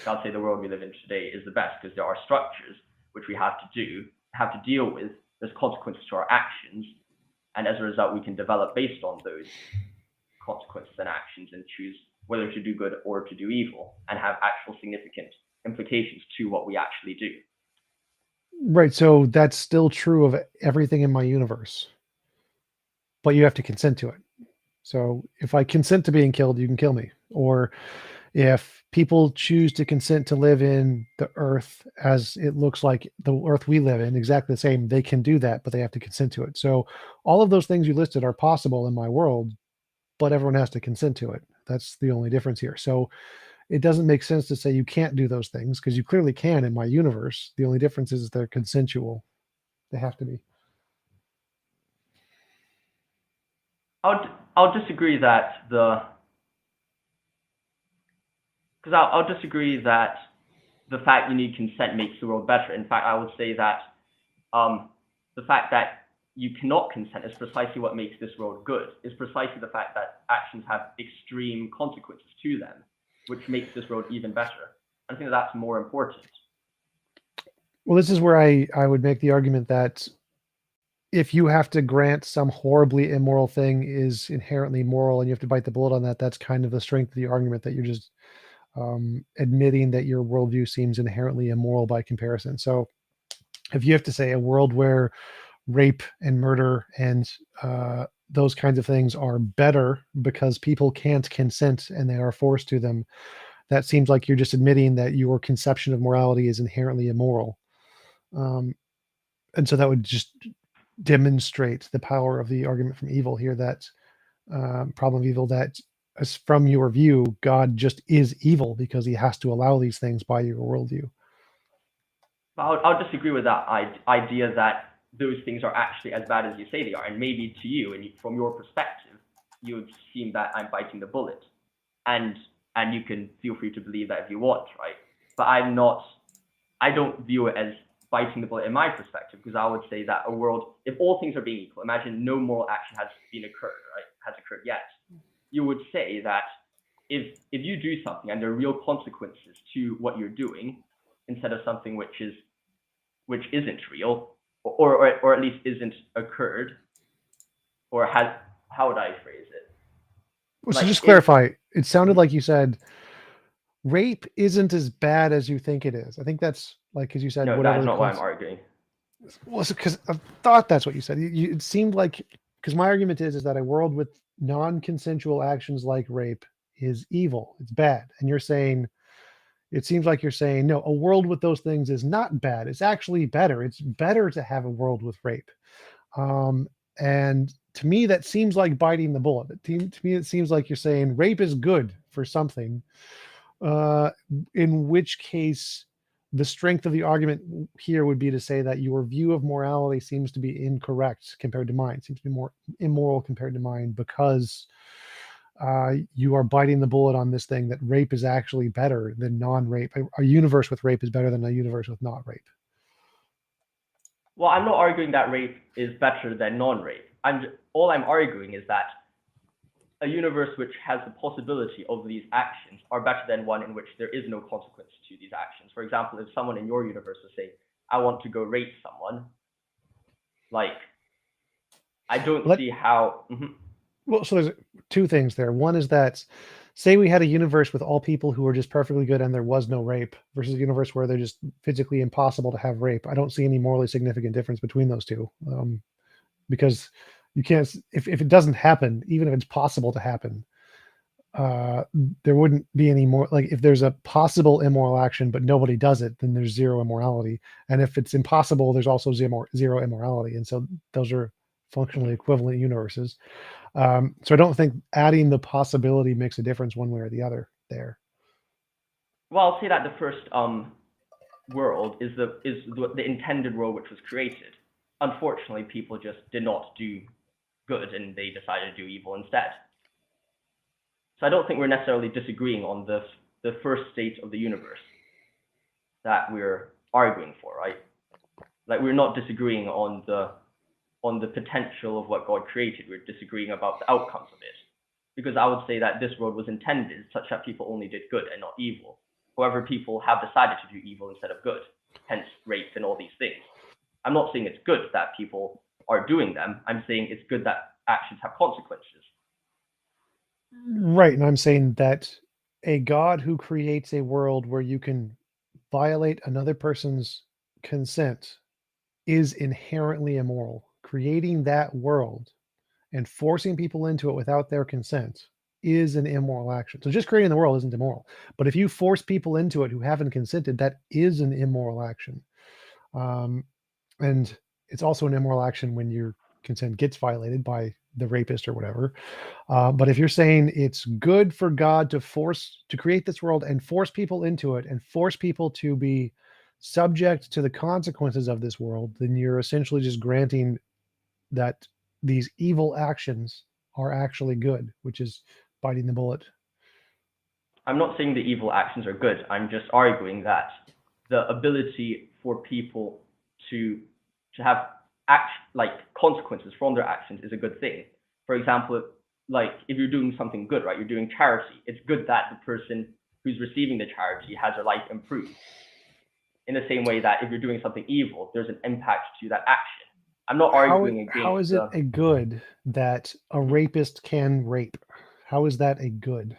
So I'd say the world we live in today is the best because there are structures which we have to deal with. There's consequences to our actions, and as a result, we can develop based on those consequences and actions and choose whether to do good or to do evil, and have actual significant implications to what we actually do. Right, so that's still true of everything in my universe, but you have to consent to it. So if I consent to being killed, you can kill me. Or if people choose to consent to live in the earth as it looks like the earth we live in, exactly the same, they can do that, but they have to consent to it. So all of those things you listed are possible in my world, but everyone has to consent to it. That's the only difference here. So it doesn't make sense to say you can't do those things, because you clearly can in my universe. The only difference is they're consensual. They have to be. I'll disagree that I'll disagree that the fact you need consent makes the world better. In fact, I would say that the fact that you cannot consent is precisely what makes this world good. Is precisely the fact that actions have extreme consequences to them, which makes this world even better. I think that's more important. Well, this is where I would make the argument that if you have to grant some horribly immoral thing is inherently moral and you have to bite the bullet on that, that's kind of the strength of the argument, that you're just admitting that your worldview seems inherently immoral by comparison. So if you have to say a world where rape and murder and those kinds of things are better because people can't consent and they are forced to them, that seems like you're just admitting that your conception of morality is inherently immoral. And so that would just demonstrate the power of the argument from evil here, that problem of evil, that as from your view, God just is evil because he has to allow these things by your worldview. I'll disagree with that idea that those things are actually as bad as you say they are. And maybe to you, and from your perspective, you would seem that I'm biting the bullet. And you can feel free to believe that if you want, right? But I don't view it as biting the bullet in my perspective, because I would say that a world, if all things are being equal, imagine no moral action has occurred yet. You would say that if you do something and there are real consequences to what you're doing, instead of something which isn't real, or at least isn't occurred, or has, how would I phrase it? Well, so just clarify, it sounded like you said rape isn't as bad as you think it is. I think that's like, because you said no, whatever. That's not what I'm arguing. Well, because I thought that's what you said. It seemed like, because my argument is that a world with non-consensual actions like rape is evil. It's bad. And you're saying, it seems like you're saying, no, a world with those things is not bad. It's actually better. It's better to have a world with rape. And to me, that seems like biting the bullet. To me, it seems like you're saying rape is good for something, in which case the strength of the argument here would be to say that your view of morality seems to be incorrect compared to mine, seems to be more immoral compared to mine, because you are biting the bullet on this thing that rape is actually better than non-rape. A universe with rape is better than a universe with not rape. Well, I'm not arguing that rape is better than non-rape. All I'm arguing is that a universe which has the possibility of these actions are better than one in which there is no consequence to these actions. For example, if someone in your universe would say, I want to go rape someone, like, I don't see how... Well, so there's two things there. One is that, say we had a universe with all people who are just perfectly good and there was no rape, versus a universe where they're just physically impossible to have rape. I don't see any morally significant difference between those two, because you can't, if it doesn't happen, even if it's possible to happen, there wouldn't be any more, like, if there's a possible immoral action but nobody does it, then there's zero immorality. And if it's impossible, there's also zero immorality. And so those are functionally equivalent universes. So I don't think adding the possibility makes a difference one way or the other there. Well, I'll say that the first world is the intended world which was created. Unfortunately, people just did not do good and they decided to do evil instead. So I don't think we're necessarily disagreeing on the first state of the universe that we're arguing for, right? Like, we're not disagreeing on the potential of what God created. We're disagreeing about the outcomes of it. Because I would say that this world was intended such that people only did good and not evil. However, people have decided to do evil instead of good, hence rape and all these things. I'm not saying it's good that people are doing them. I'm saying it's good that actions have consequences. Right, and I'm saying that a God who creates a world where you can violate another person's consent is inherently immoral. Creating that world and forcing people into it without their consent is an immoral action. So just creating the world isn't immoral. But if you force people into it who haven't consented, that is an immoral action. And it's also an immoral action when your consent gets violated by the rapist or whatever. But if you're saying it's good for God to create this world and force people into it and force people to be subject to the consequences of this world, then you're essentially just granting that these evil actions are actually good, which is biting the bullet. I'm not saying the evil actions are good. I'm just arguing that the ability for people to have consequences from their actions is a good thing. For example, like, if you're doing something good, right? You're doing charity. It's good that the person who's receiving the charity has their life improved. In the same way that if you're doing something evil, there's an impact to that action. I'm not arguing against... How is it a good that a rapist can rape? How is that a good?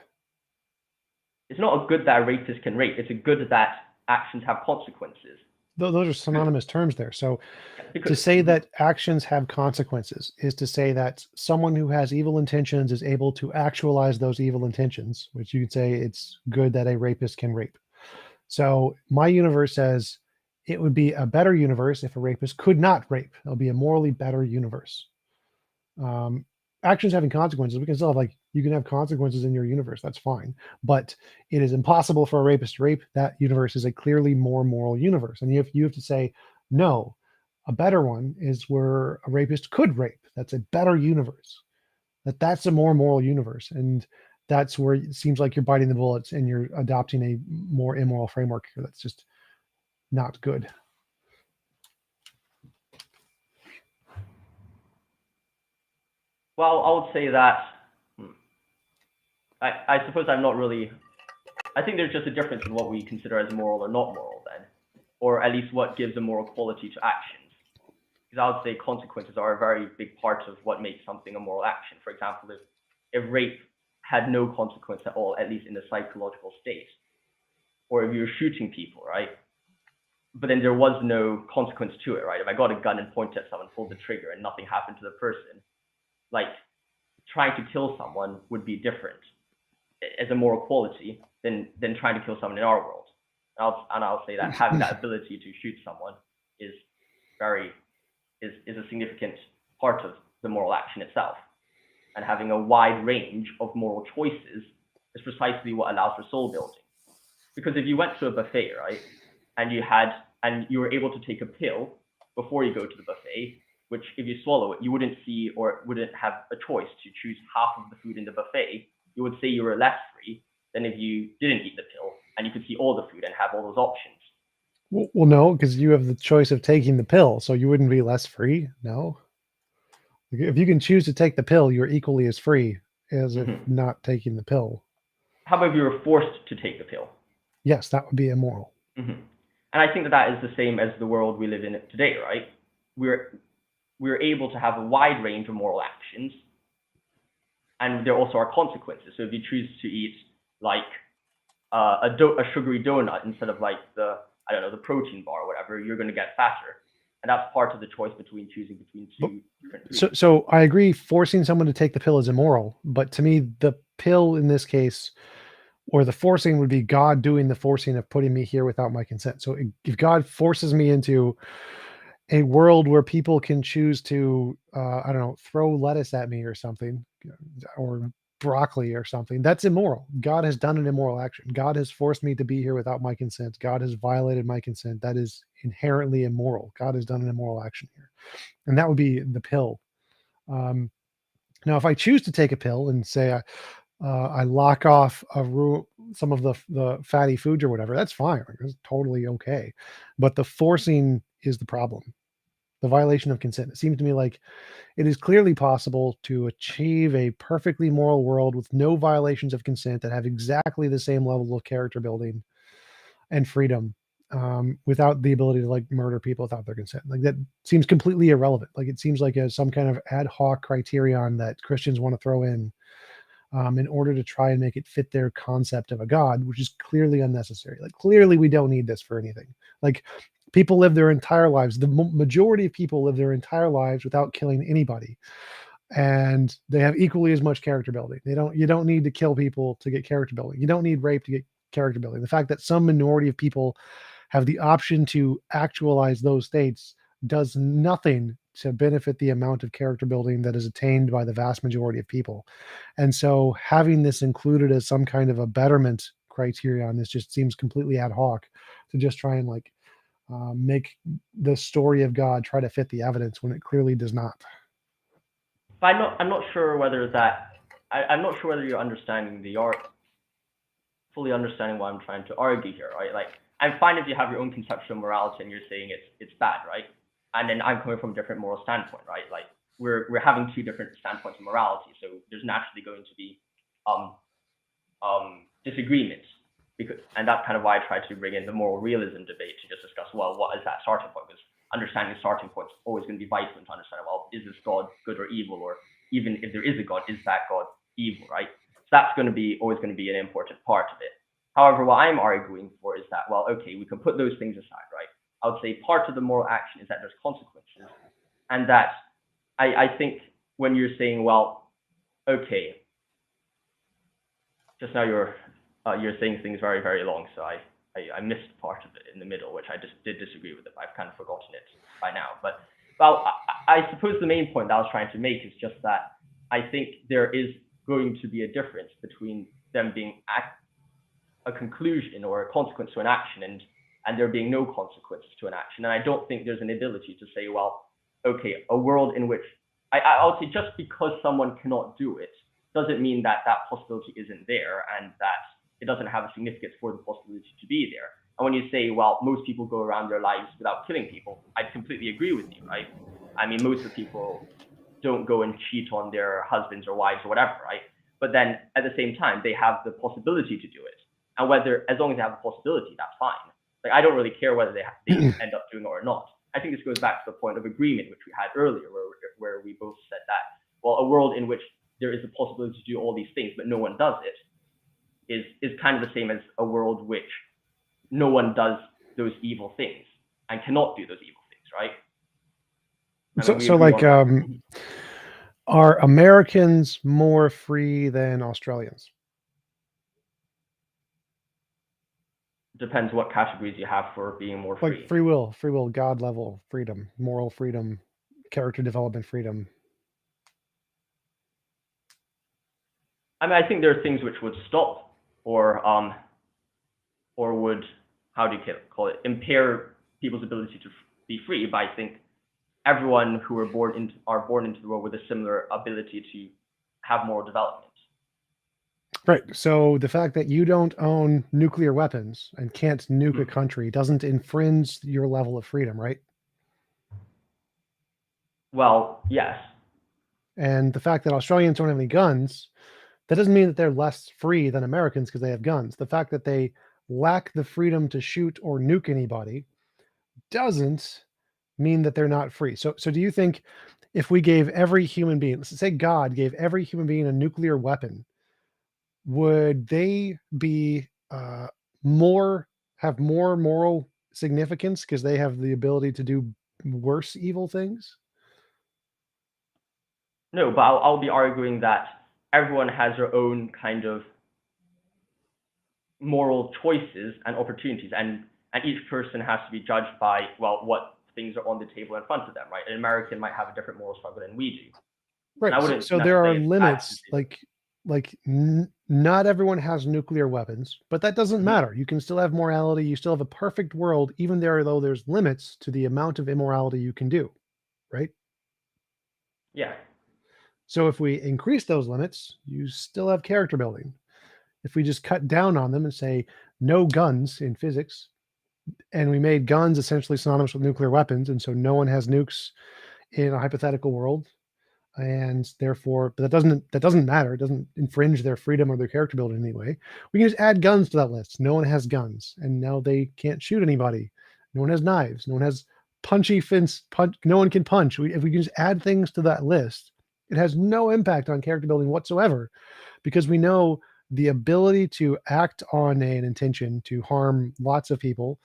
It's not a good that a rapist can rape. It's a good that actions have consequences. those are synonymous terms there. So to Because say that actions have consequences is to say that someone who has evil intentions is able to actualize those evil intentions, which you could say it's good that a rapist can rape. So my universe says it would be a better universe if a rapist could not rape. It'll be a morally better universe. Um, Actions having consequences, we can still have, like, you can have consequences in your universe. That's fine, but it is impossible for a rapist to rape. That universe is a clearly more moral universe, and you have to say no. A better one is where a rapist could rape. That's a better universe. That's a more moral universe, and that's where it seems like you're biting the bullets and you're adopting a more immoral framework here. That's just not good. well, I would say that I suppose I'm not really. I think there's just a difference in what we consider as moral or not moral, then, or at least what gives a moral quality to actions. Because I would say consequences are a very big part of what makes something a moral action. For example, if rape had no consequence at all, at least in the psychological state, or if you're shooting people, right? But then there was no consequence to it, right? If I got a gun and pointed at someone, pulled the trigger, and nothing happened to the person, like trying to kill someone would be different as a moral quality than trying to kill someone in our world. And I'll say that having that ability to shoot someone is a significant part of the moral action itself. And having a wide range of moral choices is precisely what allows for soul building. Because if you went to a buffet, right, and you were able to take a pill before you go to the buffet, which if you swallow it, you wouldn't see or wouldn't have a choice to choose half of the food in the buffet, you would say you were less free than if you didn't eat the pill and you could see all the food and have all those options. Well, no, because you have the choice of taking the pill, so you wouldn't be less free. No, if you can choose to take the pill, you're equally as free as if not taking the pill. How about if you were forced to take the pill? Yes, that would be immoral. And I think that is the same as the world we live in today, right? We're able to have a wide range of moral actions, and there also are consequences. So if you choose to eat like a sugary donut instead of like the protein bar or whatever, you're going to get fatter, and that's part of the choice between choosing between two different foods. So I agree. Forcing someone to take the pill is immoral, but to me, the pill in this case, or the forcing, would be God doing the forcing of putting me here without my consent. So if God forces me into a world where people can choose to, I don't know, throw lettuce at me or something, or broccoli or something, that's immoral. God has done an immoral action. God has forced me to be here without my consent. God has violated my consent. That is inherently immoral. God has done an immoral action here. And that would be the pill. Now, if I choose to take a pill and say I lock off some of the fatty foods or whatever, that's fine. It's totally okay. But the forcing is the problem. The violation of consent. It seems to me like it is clearly possible to achieve a perfectly moral world with no violations of consent that have exactly the same level of character building and freedom, without the ability to like murder people without their consent. Like, that seems completely irrelevant. Like, it seems like some kind of ad hoc criterion that Christians want to throw in order to try and make it fit their concept of a God, which is clearly unnecessary. Like, clearly we don't need this for anything. Like, people live their entire lives. The majority of people live their entire lives without killing anybody, and they have equally as much character building. You don't need to kill people to get character building. You don't need rape to get character building. The fact that some minority of people have the option to actualize those states does nothing to benefit the amount of character building that is attained by the vast majority of people. And so having this included as some kind of a betterment criterion, this just seems completely ad hoc to just try and like make the story of God try to fit the evidence when it clearly does not. But I'm not sure whether I'm not sure whether you're understanding fully understanding what I'm trying to argue here, right? Like, I'm fine if you have your own conception of morality and you're saying it's bad, right? And then I'm coming from a different moral standpoint, right? Like, we're having two different standpoints of morality, so there's naturally going to be disagreements. And that's kind of why I tried to bring in the moral realism debate to just discuss, well, what is that starting point? Because understanding the starting point is always going to be vital to understand, well, is this God good or evil? Or even if there is a God, is that God evil, right? So that's always going to be an important part of it. However, what I'm arguing for is that, well, okay, we can put those things aside, right? I would say part of the moral action is that there's consequences, and that I think when you're saying, well, okay, just now you're saying things very, very long, so I missed part of it in the middle, which I just did disagree with it. I've kind of forgotten it by now. But well, I suppose the main point that I was trying to make is just that I think there is going to be a difference between them being a conclusion or a consequence to an action and there being no consequences to an action. And I don't think there's an ability to say, well, okay, a world in which I would say just because someone cannot do it doesn't mean that that possibility isn't there and that it doesn't have a significance for the possibility to be there. And when you say, well, most people go around their lives without killing people, I completely agree with you, right? I mean, most of the people don't go and cheat on their husbands or wives or whatever, right? But then at the same time, they have the possibility to do it. And as long as they have the possibility, that's fine. Like, I don't really care whether they end up doing it or not. I think this goes back to the point of agreement, which we had earlier, where we both said that, well, a world in which there is the possibility to do all these things, but no one does it, is kind of the same as a world which no one does those evil things and cannot do those evil things, right? So like, are Americans more free than Australians? Depends what categories you have for being more free. Like free will, God level freedom, moral freedom, character development freedom. I mean, I think there are things which would stop or would, how do you call it, impair people's ability to be free. But I think everyone who are born into the world with a similar ability to have moral development. Right. So the fact that you don't own nuclear weapons and can't nuke a country doesn't infringe your level of freedom, right? Well, yes. And the fact that Australians don't have any guns, that doesn't mean that they're less free than Americans because they have guns. The fact that they lack the freedom to shoot or nuke anybody doesn't mean that they're not free. So do you think if we gave every human being, let's say God gave every human being a nuclear weapon, would they be have more moral significance because they have the ability to do worse evil things? No, but I'll be arguing that everyone has their own kind of moral choices and opportunities, and each person has to be judged by, well, what things are on the table in front of them, right? An American might have a different moral struggle than we do. Right. So there are limits, like not everyone has nuclear weapons, but that doesn't matter. You can still have morality. You still have a perfect world, even though there's limits to the amount of immorality you can do, right? Yeah. So if we increase those limits, you still have character building. If we just cut down on them and say no guns in physics, and we made guns essentially synonymous with nuclear weapons, and so no one has nukes in a hypothetical world, and therefore, but that doesn't matter. It doesn't infringe their freedom or their character building in any way. We can just add guns to that list. No one has guns, and now they can't shoot anybody. No one has knives. No one has punchy fins. No one can punch. If we can just add things to that list, it has no impact on character building whatsoever, because we know the ability to act on an intention to harm lots of people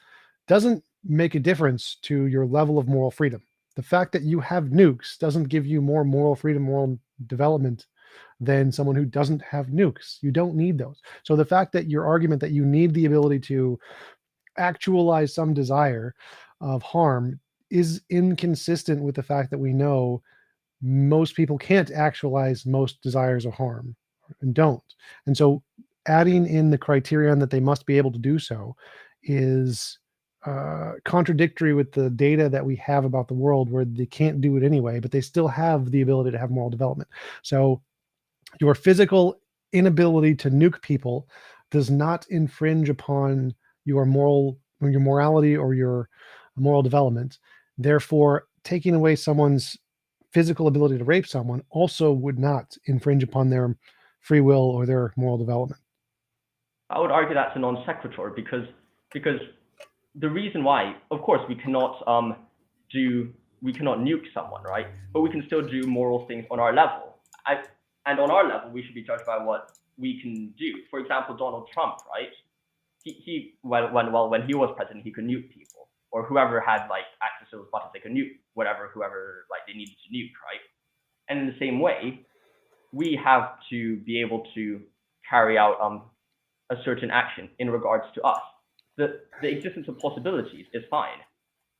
doesn't make a difference to your level of moral freedom. The fact that you have nukes doesn't give you more moral freedom, moral development than someone who doesn't have nukes. You don't need those. So the fact that your argument that you need the ability to actualize some desire of harm is inconsistent with the fact that we know most people can't actualize most desires of harm and don't. And so adding in the criterion that they must be able to do so is contradictory with the data that we have about the world, where they can't do it anyway, but they still have the ability to have moral development. So your physical inability to nuke people does not infringe upon your morality or your moral development. Therefore, taking away someone's physical ability to rape someone also would not infringe upon their free will or their moral development. I would argue that's a non sequitur, because the reason why, of course, we cannot nuke someone, right? But we can still do moral things on our level. And on our level, we should be judged by what we can do. For example, Donald Trump, right? When he was president, he could nuke people. or whoever had like access to those buttons, they could nuke whoever like they needed to nuke, right? And in the same way, we have to be able to carry out a certain action in regards to us. The existence of possibilities is fine,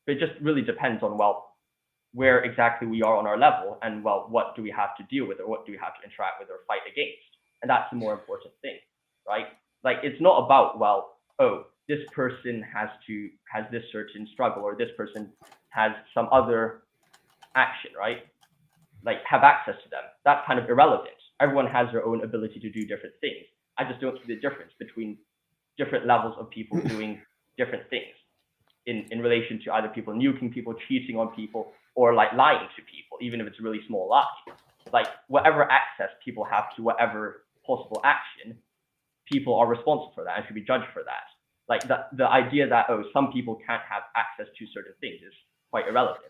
but it just really depends on, well, where exactly we are on our level, and well, what do we have to deal with, or what do we have to interact with or fight against? And that's the more important thing, right? Like, it's not about, well, oh, this person has this certain struggle, or this person has some other action, right? Like, have access to them. That's kind of irrelevant. Everyone has their own ability to do different things. I just don't see the difference between different levels of people doing different things in relation to either people nuking people, cheating on people, or like lying to people, even if it's a really small lie. Like, whatever access people have to whatever possible action, people are responsible for that and should be judged for that. Like, the idea that, oh, some people can't have access to certain things is quite irrelevant.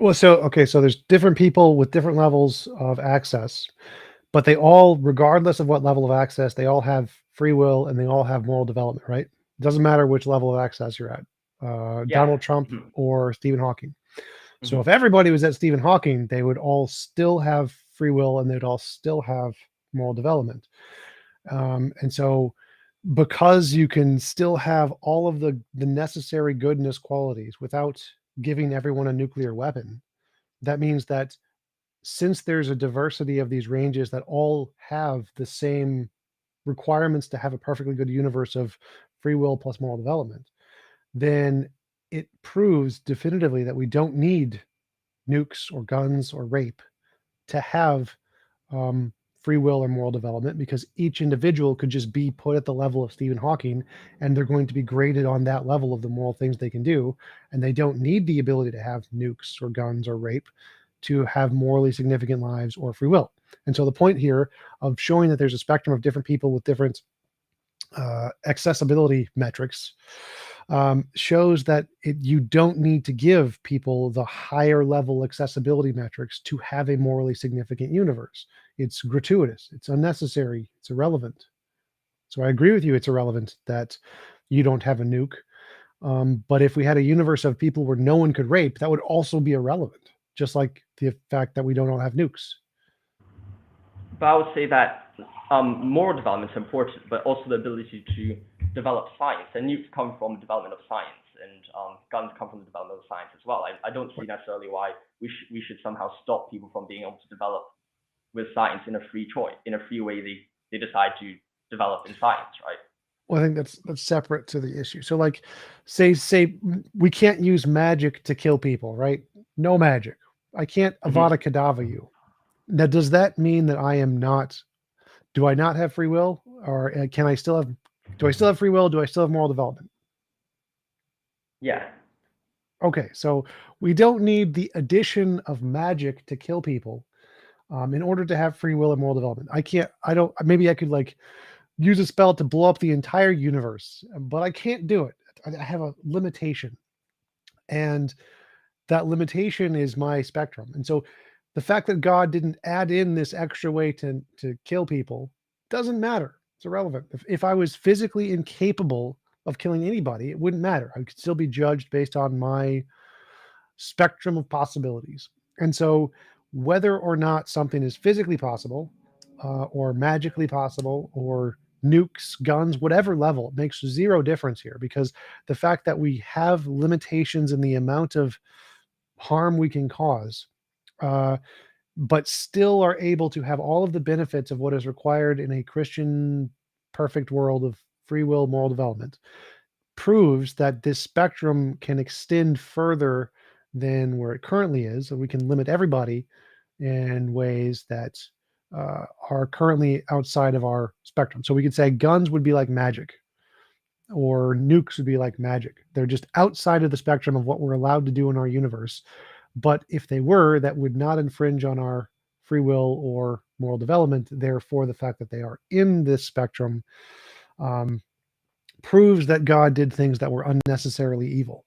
Well, so there's different people with different levels of access, but they all, regardless of what level of access, they all have free will and they all have moral development, right? It doesn't matter which level of access you're at, Donald Trump or Stephen Hawking. So if everybody was at Stephen Hawking, they would all still have free will and they'd all still have moral development. And so because you can still have all of the necessary goodness qualities without giving everyone a nuclear weapon, that means that since there's a diversity of these ranges that all have the same requirements to have a perfectly good universe of free will plus moral development, then it proves definitively that we don't need nukes or guns or rape to have free will or moral development, because each individual could just be put at the level of Stephen Hawking and they're going to be graded on that level of the moral things they can do, and they don't need the ability to have nukes or guns or rape to have morally significant lives or free will. And so the point here of showing that there's a spectrum of different people with different accessibility metrics shows that you don't need to give people the higher level accessibility metrics to have a morally significant universe. It's gratuitous, it's unnecessary, it's irrelevant. So I agree with you, it's irrelevant that you don't have a nuke. But if we had a universe of people where no one could rape, that would also be irrelevant, just like the fact that we don't all have nukes. But I would say that moral development is important, but also the ability to develop science. And nukes come from the development of science, and guns come from the development of science as well. I don't see necessarily why we should somehow stop people from being able to develop with science in a free choice, in a free way they decide to develop in science, right? Well, I think that's separate to the issue. So, like, say we can't use magic to kill people, right? No magic. I can't Avada Kedavra you. Now, does that mean that I am not? Do I not have free will, or can I still have? Do I still have free will? Do I still have moral development? Yeah. Okay, so we don't need the addition of magic to kill people in order to have free will and moral development. I don't. Maybe I could like use a spell to blow up the entire universe, but I can't do it. I have a limitation, and that limitation is my spectrum. And so the fact that God didn't add in this extra way to kill people doesn't matter. It's irrelevant. If I was physically incapable of killing anybody, it wouldn't matter. I could still be judged based on my spectrum of possibilities. And so whether or not something is physically possible or magically possible or nukes, guns, whatever level, it makes zero difference here, because the fact that we have limitations in the amount of harm we can cause, but still are able to have all of the benefits of what is required in a Christian perfect world of free will, moral development, proves that this spectrum can extend further than where it currently is. So we can limit everybody in ways that are currently outside of our spectrum. So we could say guns would be like magic, or nukes would be like magic. They're just outside of the spectrum of what we're allowed to do in our universe. But if they were, that would not infringe on our free will or moral development. Therefore, the fact that they are in this spectrum proves that God did things that were unnecessarily evil.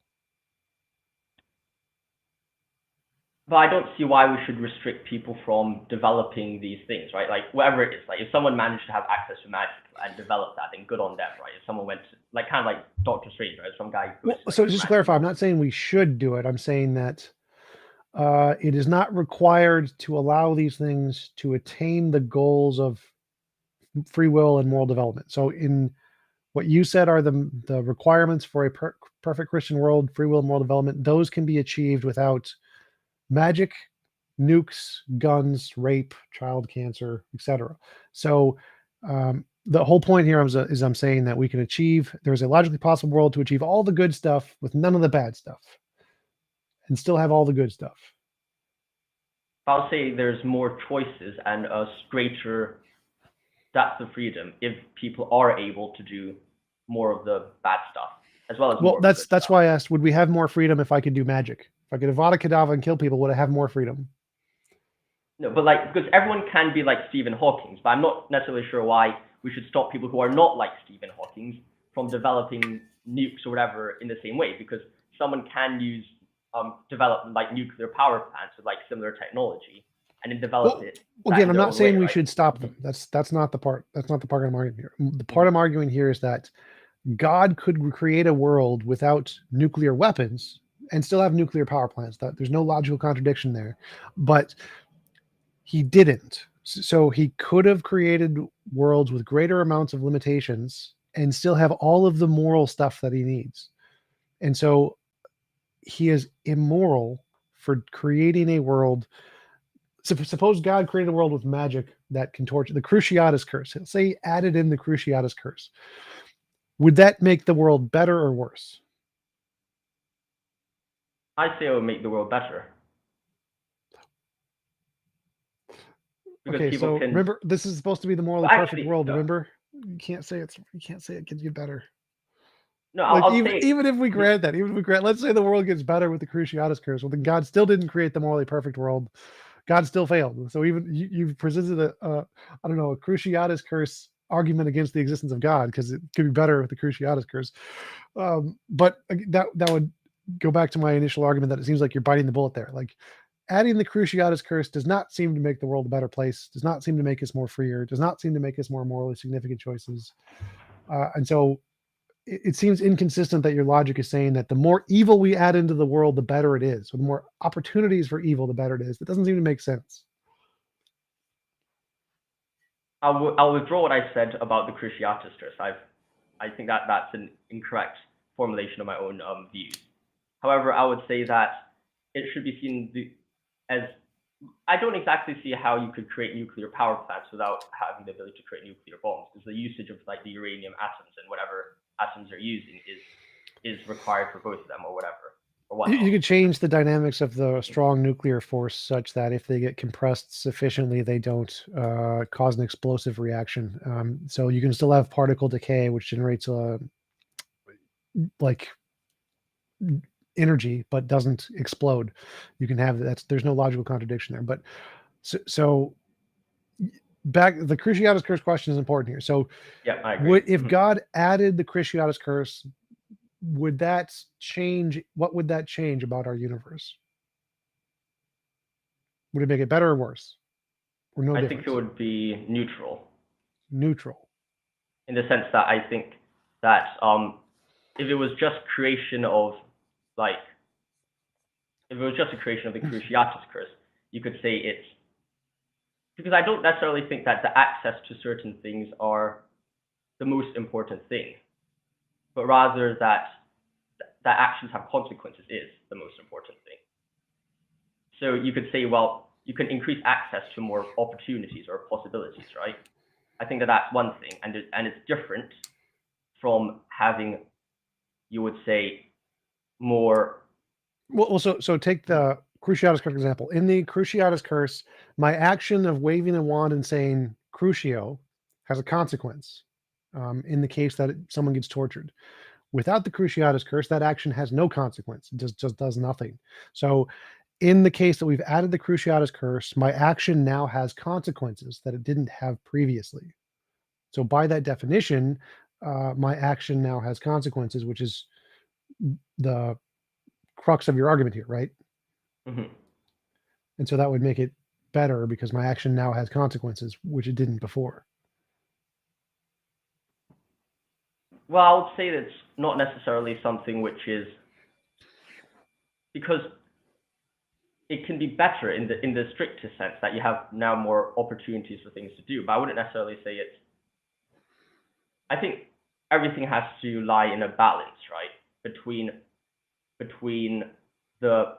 But I don't see why we should restrict people from developing these things, right? Like whatever it is, like if someone managed to have access to magic and develop that, then good on them, right? If someone went to, like kind of like Doctor Strange, right? Some guy. Well, so just to clarify, I'm not saying we should do it. I'm saying that it is not required to allow these things to attain the goals of free will and moral development. So in what you said are the requirements for a perfect Christian world, free will and moral development, those can be achieved without magic, nukes, guns, rape, child cancer, etc. So the whole point here is I'm saying that we can achieve, there's a logically possible world to achieve all the good stuff with none of the bad stuff and still have all the good stuff. I'll say there's more choices and a greater depth of freedom if people are able to do more of the bad stuff as well as more. Well, that's why I asked, would we have more freedom if I could do magic? If I could Avada Kedavra and kill people, would I have more freedom? No, but like, because everyone can be like Stephen Hawking, but I'm not necessarily sure why we should stop people who are not like Stephen Hawking from developing nukes or whatever in the same way, because someone can use develop like nuclear power plants with like similar technology and then develop it. Again, I'm not saying we should stop them. That's not the part. That's not the part I'm arguing here. The part I'm arguing here is that God could create a world without nuclear weapons and still have nuclear power plants. That there's no logical contradiction there, but he didn't. So he could have created worlds with greater amounts of limitations and still have all of the moral stuff that he needs. And so he is immoral for creating a world. So suppose God created a world with magic that can torture, the Cruciatus curse. Say he added in the Cruciatus curse. Would that make the world better or worse? I say it would make the world better. Because okay, so remember, this is supposed to be the morally perfect world. No. Remember, you can't say it gives you better. No, I'll even if we grant that, let's say the world gets better with the Cruciatus curse. Well, then God still didn't create the morally perfect world. God still failed. So even you've presented a Cruciatus curse argument against the existence of God because it could be better with the Cruciatus curse. But that would go back to my initial argument that it seems like you're biting the bullet there. Like adding the Cruciatus curse does not seem to make the world a better place. Does not seem to make us more freer. Does not seem to make us more morally significant choices. And so it seems inconsistent that your logic is saying that the more evil we add into the world, the better it is. So the more opportunities for evil, the better it is. That doesn't seem to make sense. I'll withdraw what I said about the Cruciatus curse. I think that's an incorrect formulation of my own views. However, I would say that it should be seen as I don't exactly see how you could create nuclear power plants without having the ability to create nuclear bombs, because the usage of like the uranium atoms and whatever atoms are using is required for both of them or whatever. Or you could change the dynamics of the strong nuclear force such that if they get compressed sufficiently, they don't cause an explosive reaction. So you can still have particle decay, which generates like energy, but doesn't explode. You can have there's no logical contradiction there. But so back, the Cruciatus curse question is important here. So yeah, I agree. If God added the Cruciatus curse, would that change? What would that change about our universe? Would it make it better or worse? Or no difference? I think it would be neutral. Neutral. In the sense that I think that if it was just creation of if it was just a creation of the Cruciatus curse, you could say it's because I don't necessarily think that the access to certain things are the most important thing, but rather that actions have consequences is the most important thing. So you could say, well, you can increase access to more opportunities or possibilities, right? I think that that's one thing, and it's different from having, you would say, more. Well, so take the Cruciatus curse example. In the Cruciatus curse, my action of waving a wand and saying Crucio has a consequence in the case that someone gets tortured. Without the Cruciatus curse, that action has no consequence. It just does nothing. So in the case that we've added the Cruciatus curse, my action now has consequences that it didn't have previously. So by that definition, my action now has consequences, which is the crux of your argument here, right? Mm-hmm. And so that would make it better because my action now has consequences, which it didn't before. Well, I would say that's not necessarily something which is, because it can be better in the strictest sense that you have now more opportunities for things to do. But I wouldn't necessarily say it's. I think everything has to lie in a balance, right, between the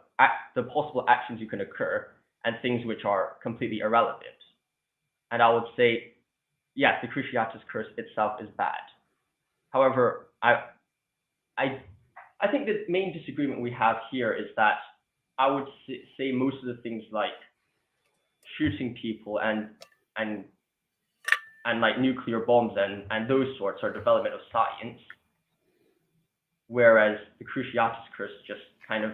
possible actions you can occur and things which are completely irrelevant. And I would say, yes, the Cruciatus curse itself is bad. However, I think the main disagreement we have here is that I would say most of the things like shooting people and like nuclear bombs and those sorts are development of science, whereas the Cruciatus curse just kind of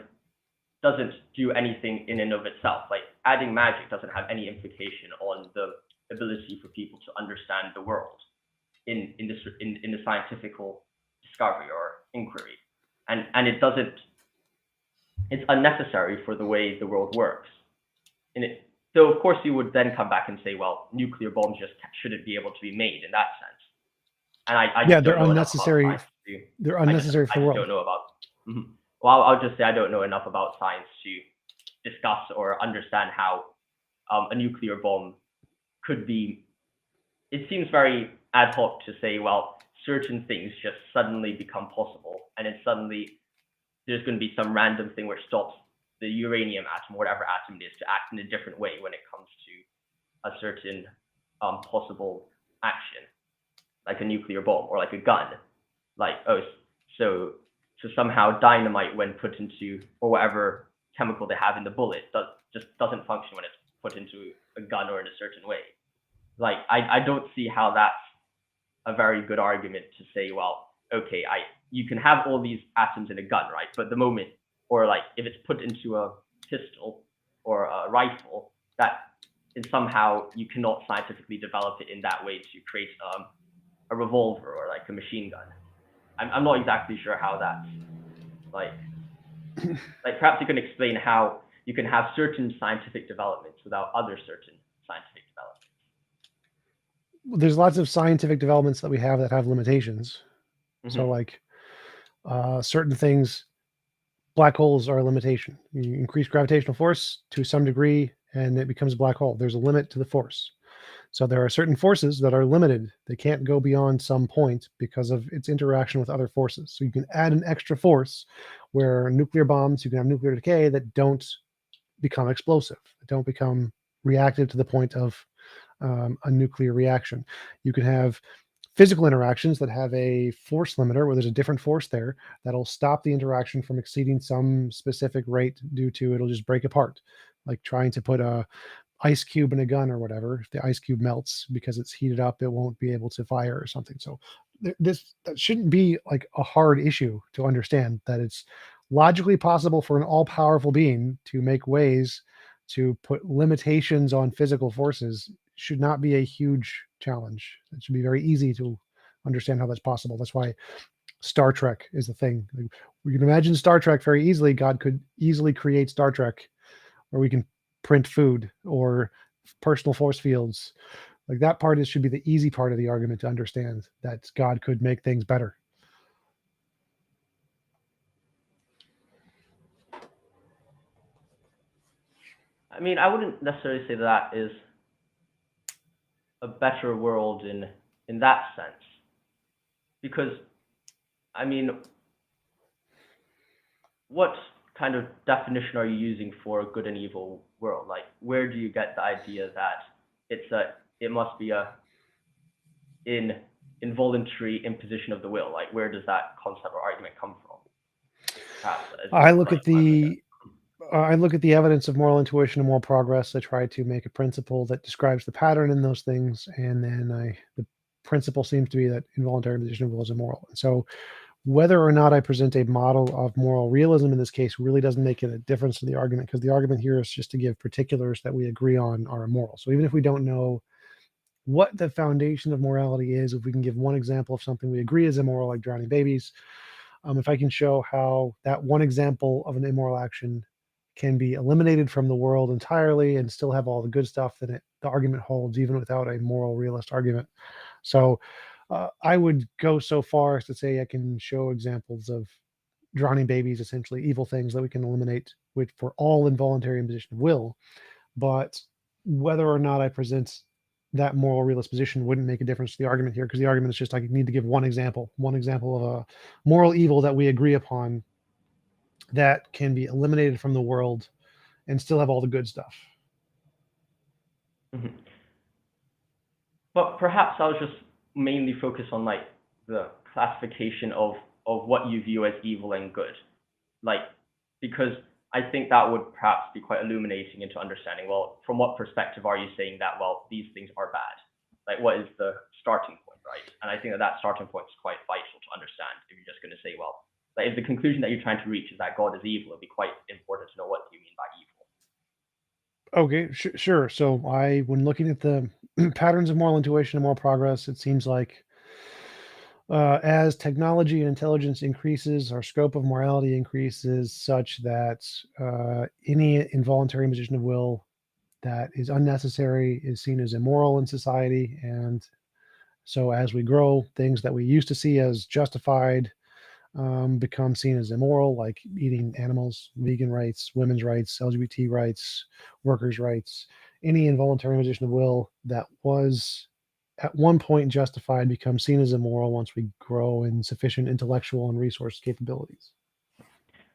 doesn't do anything in and of itself. Like adding magic doesn't have any implication on the ability for people to understand the world in the scientific discovery or inquiry, and it doesn't. It's unnecessary for the way the world works. So of course you would then come back and say, well, nuclear bombs just shouldn't be able to be made in that sense. And I they're unnecessary. They're unnecessary for the world. I don't know about. Mm-hmm. Well, I'll just say I don't know enough about science to discuss or understand how a nuclear bomb could be. It seems very ad hoc to say, well, certain things just suddenly become possible, and then suddenly there's going to be some random thing which stops the uranium atom, whatever atom it is, to act in a different way when it comes to a certain possible action, like a nuclear bomb or like a gun. Like, so somehow dynamite, when put into, or whatever chemical they have in the bullet, just doesn't function when it's put into a gun or in a certain way. Like, I don't see how that's a very good argument to say, well, okay, you can have all these atoms in a gun, right? But the moment, or like if it's put into a pistol or a rifle, that is somehow you cannot scientifically develop it in that way to create a revolver or like a machine gun. I'm not exactly sure how that's like perhaps you can explain how you can have certain scientific developments without other certain scientific developments. There's lots of scientific developments that we have that have limitations. Mm-hmm. So like certain things, black holes are a limitation. You increase gravitational force to some degree and it becomes a black hole. There's a limit to the force. So there are certain forces that are limited. They can't go beyond some point because of its interaction with other forces. So you can add an extra force where nuclear bombs, you can have nuclear decay that don't become explosive, that don't become reactive to the point of a nuclear reaction. You can have physical interactions that have a force limiter where there's a different force there that'll stop the interaction from exceeding some specific rate due to it'll just break apart, like trying to put a ice cube in a gun or whatever. If the ice cube melts because it's heated up, it won't be able to fire or something. So that shouldn't be like a hard issue to understand, that it's logically possible for an all-powerful being to make ways to put limitations on physical forces. Should not be a huge challenge. It should be very easy to understand how that's possible. That's why Star Trek is the thing. We can imagine Star Trek very easily. God could easily create Star Trek, or we can print food or personal force fields. Like that part should be the easy part of the argument to understand, that God could make things better. I mean, I wouldn't necessarily say that is a better world in that sense, because I mean, what kind of definition are you using for a good and evil world? Like, where do you get the idea that it must be a involuntary imposition of the will? Like, where does that concept or argument come from? I look at the evidence of moral intuition and moral progress. I try to make a principle that describes the pattern in those things, and then the principle seems to be that involuntary imposition of will is immoral. And so whether or not I present a model of moral realism in this case really doesn't make a difference to the argument, because the argument here is just to give particulars that we agree on are immoral. So even if we don't know what the foundation of morality is, if we can give one example of something we agree is immoral, like drowning babies, if I can show how that one example of an immoral action can be eliminated from the world entirely and still have all the good stuff, then the argument holds even without a moral realist argument. So I would go so far as to say I can show examples of drowning babies, essentially evil things that we can eliminate for all involuntary imposition of will. But whether or not I present that moral realist position wouldn't make a difference to the argument here, because the argument is just I need to give one example of a moral evil that we agree upon that can be eliminated from the world and still have all the good stuff. Mhm. But perhaps I'll just mainly focus on like the classification of what you view as evil and good, like, because I think that would perhaps be quite illuminating into understanding, well, from what perspective are you saying that, well, these things are bad? Like, what is the starting point, right? And I think that that starting point is quite vital to understand. If you're just going to say, well, like, if the conclusion that you're trying to reach is that God is evil, it'd be quite important to know what do you mean by evil. Okay, sure. So when looking at the patterns of moral intuition and moral progress, it seems like as technology and intelligence increases, our scope of morality increases such that any involuntary imposition of will that is unnecessary is seen as immoral in society. And so as we grow, things that we used to see as justified become seen as immoral, like eating animals, vegan rights, women's rights, LGBT rights, workers' rights. Any involuntary imposition of will that was at one point justified becomes seen as immoral once we grow in sufficient intellectual and resource capabilities.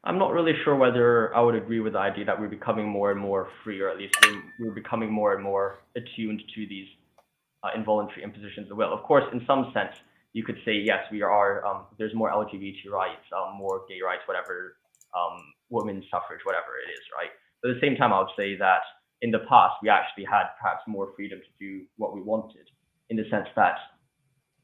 I'm not really sure whether I would agree with the idea that we're becoming more and more free, or at least we're becoming more and more attuned to these involuntary impositions of will. Of course, in some sense, you could say, yes, we are, there's more LGBT rights, more gay rights, whatever, women's suffrage, whatever it is, right? But at the same time, I would say that in the past, we actually had perhaps more freedom to do what we wanted, in the sense that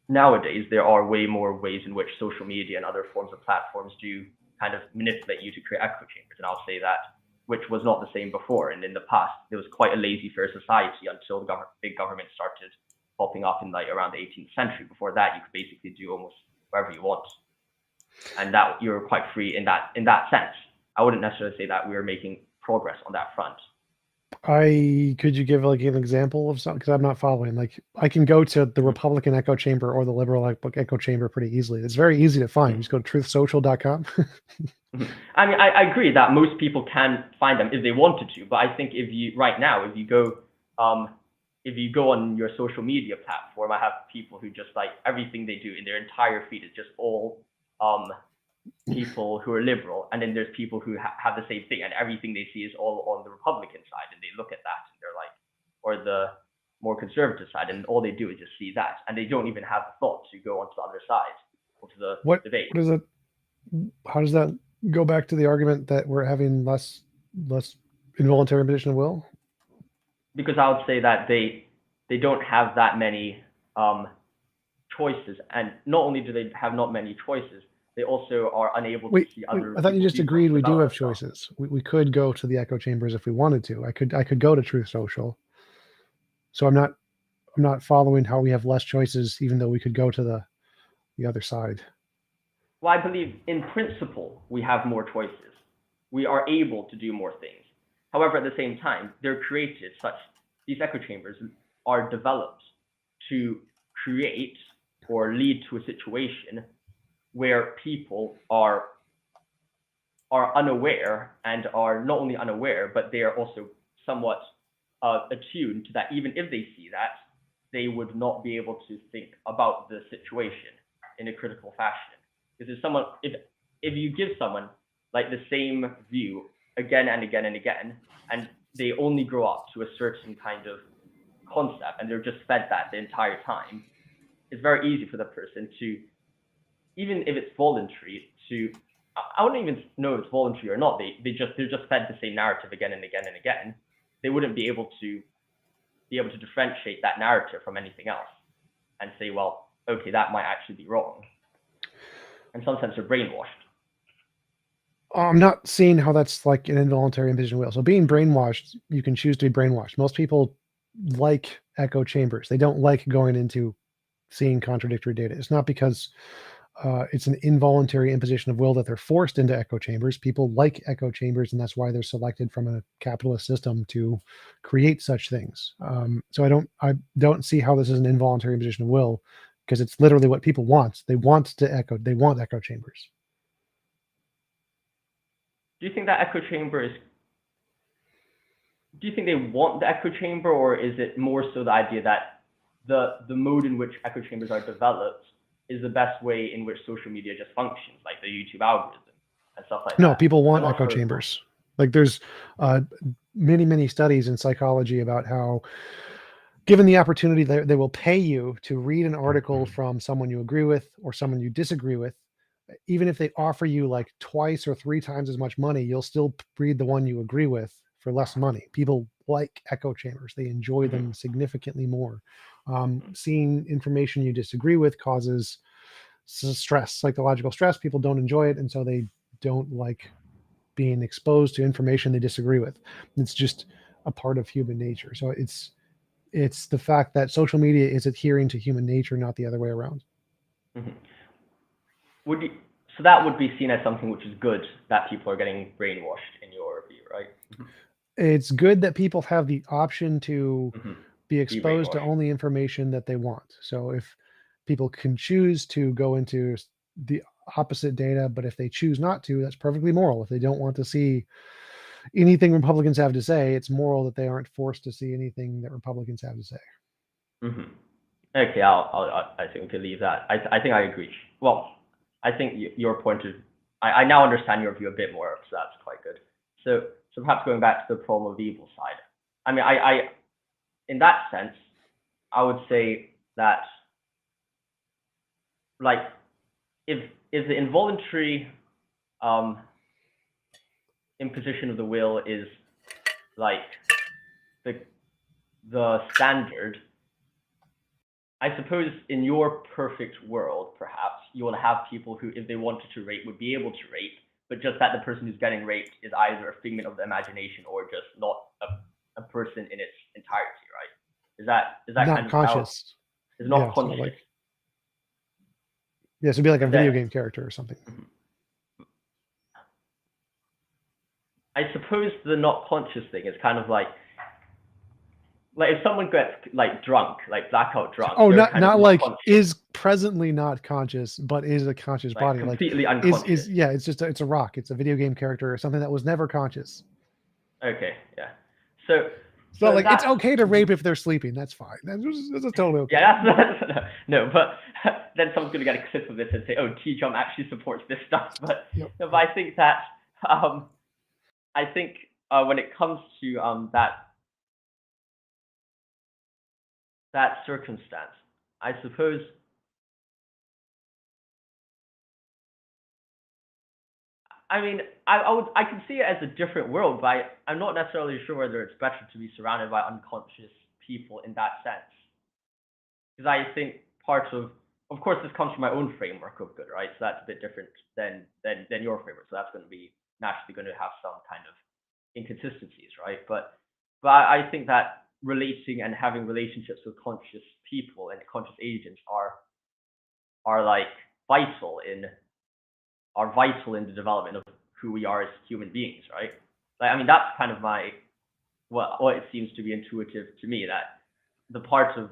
nowadays there are way more ways in which social media and other forms of platforms do kind of manipulate you to create echo chambers. And I'll say that, which was not the same before. And in the past, it was quite a laissez-faire society until the big government started popping up in like around the 18th century. Before that, you could basically do almost whatever you want, and that you're quite free in that sense. I wouldn't necessarily say that we are making progress on that front. Could you give like an example of something? Because I'm not following. Like, I can go to the Republican echo chamber or the liberal echo chamber pretty easily. It's very easy to find. You just go to truthsocial.com. I mean, I agree that most people can find them if they wanted to, but I think if you go on your social media platform, I have people who just like everything they do in their entire feed is just all people who are liberal, and then there's people who have the same thing, and everything they see is all on the Republican side, and they look at that and they're like, or the more conservative side, and all they do is just see that, and they don't even have the thought to go onto the other side, or to the debate. What is it? How does that go back to the argument that we're having less involuntary imposition of will? Because I would say that they don't have that many choices, and not only do they have not many choices, they also are unable to see other. I thought you just agreed we do have choices. We could go to the echo chambers if we wanted to. I could go to Truth Social. So I'm not following how we have less choices, even though we could go to the other side. Well, I believe in principle we have more choices. We are able to do more things. However, at the same time, they're created these echo chambers are developed to create or lead to a situation where people are unaware, and are not only unaware, but they are also somewhat attuned to that. Even if they see that, they would not be able to think about the situation in a critical fashion. Because if you give someone like the same view again and again and again, and they only grow up to a certain kind of concept, and they're just fed that the entire time, it's very easy for the person to, even if it's voluntary, I wouldn't even know if it's voluntary or not. They're just fed the same narrative again and again and again. They wouldn't be able to differentiate that narrative from anything else and say, well, okay, that might actually be wrong. In some sense, they're brainwashed. I'm not seeing how that's like an involuntary imposition of will. So being brainwashed, you can choose to be brainwashed. Most people like echo chambers. They don't like going into seeing contradictory data. It's not because it's an involuntary imposition of will that they're forced into echo chambers. People like echo chambers, and that's why they're selected from a capitalist system to create such things. So I don't see how this is an involuntary imposition of will, because it's literally what people want. They want echo chambers. Do you think that echo chamber is? Do you think they want the echo chamber, or is it more so the idea that the mode in which echo chambers are developed is the best way in which social media just functions, like the YouTube algorithm and stuff like that? No, people want I'm not echo sure. chambers. Like there's many studies in psychology about how, given the opportunity, they will pay you to read an article from someone you agree with or someone you disagree with. Even if they offer you like twice or three times as much money, you'll still read the one you agree with for less money. People like echo chambers. They enjoy them significantly more. Seeing information you disagree with causes stress, psychological stress. People don't enjoy it, and so they don't like being exposed to information they disagree with. It's just a part of human nature. So it's the fact that social media is adhering to human nature, not the other way around. So that would be seen as something which is good, that people are getting brainwashed, in your view, right? It's good that people have the option to be exposed to only information that they want. So if people can choose to go into the opposite data, but if they choose not to, that's perfectly moral. If they don't want to see anything Republicans have to say, it's moral that they aren't forced to see anything that Republicans have to say. Okay, I think we can leave that. I think I agree. Well, I think your point is, I now understand your view a bit more, so that's quite good. So perhaps going back to the problem of the evil side. I mean, I in that sense, I would say that, like, if the involuntary imposition of the will is like the standard, I suppose in your perfect world, perhaps you will have people who, if they wanted to rape, would be able to rape, but just that the person who's getting raped is either a figment of the imagination or just not a person in its entirety, right? Is that not kind of conscious? Is not Yeah, conscious. so like, yeah, so it'd be like a video game character or something. I suppose the not conscious thing is kind of like if someone gets like drunk, like blackout drunk. Oh, not like conscious. Is presently not conscious, but is a conscious body. Completely like unconscious. yeah, it's just it's a rock. It's a video game character or something that was never conscious. Okay, yeah. So like it's okay to rape if they're sleeping. That's fine. That's totally okay. Yeah, that's no, but then someone's gonna get a clip of this and say, "Oh, TJump actually supports this stuff." But no, but I think that when it comes to that circumstance, I suppose I mean, I can see it as a different world, but I'm not necessarily sure whether it's better to be surrounded by unconscious people in that sense. Because I think part of course, this comes from my own framework of good, right? So that's a bit different than your framework. So that's going to be naturally going to have some kind of inconsistencies, right? But I think that relating and having relationships with conscious people and conscious agents are like vital in the development of who we are as human beings, right? Like, I mean, that's kind of what it seems to be intuitive to me, that the part of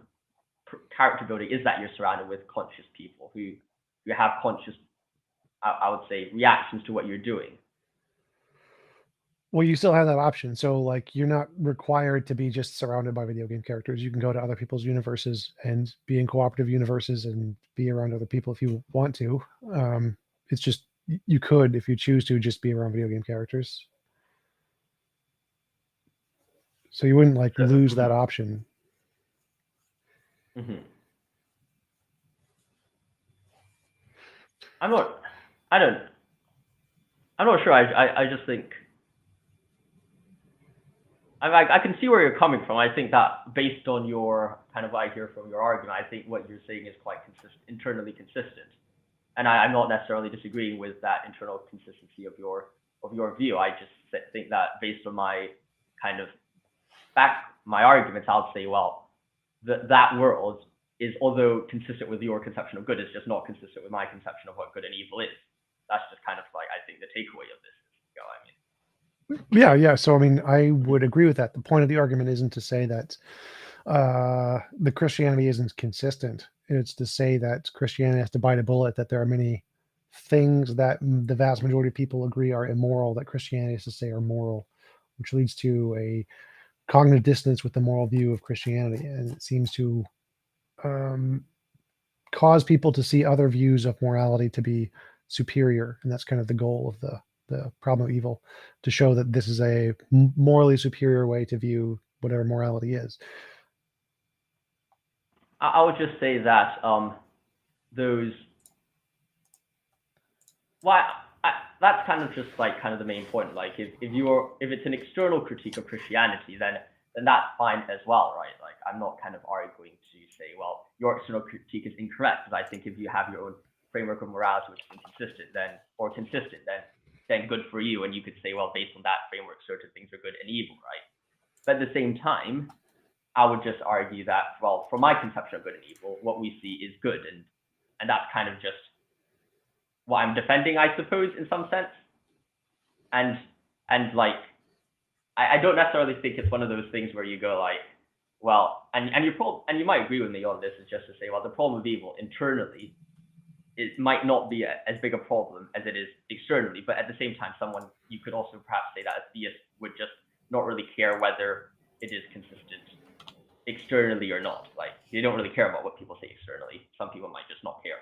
character building is that you're surrounded with conscious people who have conscious, I would say, reactions to what you're doing. Well, you still have that option. So like, you're not required to be just surrounded by video game characters. You can go to other people's universes and be in cooperative universes and be around other people if you want to. It's just, you could, if you choose to, just be around video game characters. So you wouldn't like lose that option. I'm not sure. I just think I can see where you're coming from. I think that based on your kind of what I hear from your argument, I think what you're saying is quite internally consistent. And I'm not necessarily disagreeing with that internal consistency of your view. I just think that based on my kind of my arguments, I'll say, well, that world is, although consistent with your conception of good, is just not consistent with my conception of what good and evil is. That's just kind of like, I think, the takeaway of this. You know, I mean. Yeah. So I mean, I would agree with that. The point of the argument isn't to say that the Christianity isn't consistent. It's to say that Christianity has to bite a bullet, that there are many things that the vast majority of people agree are immoral that Christianity has to say are moral, which leads to a cognitive dissonance with the moral view of Christianity. And it seems to cause people to see other views of morality to be superior. And that's kind of the goal of the problem of evil, to show that this is a morally superior way to view whatever morality is. I would just say that those, well, that's kind of just like kind of the main point. Like if it's an external critique of Christianity, then that's fine as well, right? Like I'm not kind of arguing to say, well, your external critique is incorrect, because I think if you have your own framework of morality which is consistent, then good for you, and you could say, well, based on that framework, certain things are good and evil, right? But at the same time, I would just argue that, well, from my conception of good and evil, what we see is good, and that's kind of just what I'm defending, I suppose, in some sense. And like, I don't necessarily think it's one of those things where you go like, well, and you might agree with me on this, is just to say, well, the problem of evil internally, it might not be as big a problem as it is externally, but at the same time, you could also perhaps say that a theist would just not really care whether it is consistent externally or not. Like, they don't really care about what people say externally. Some people might just not care.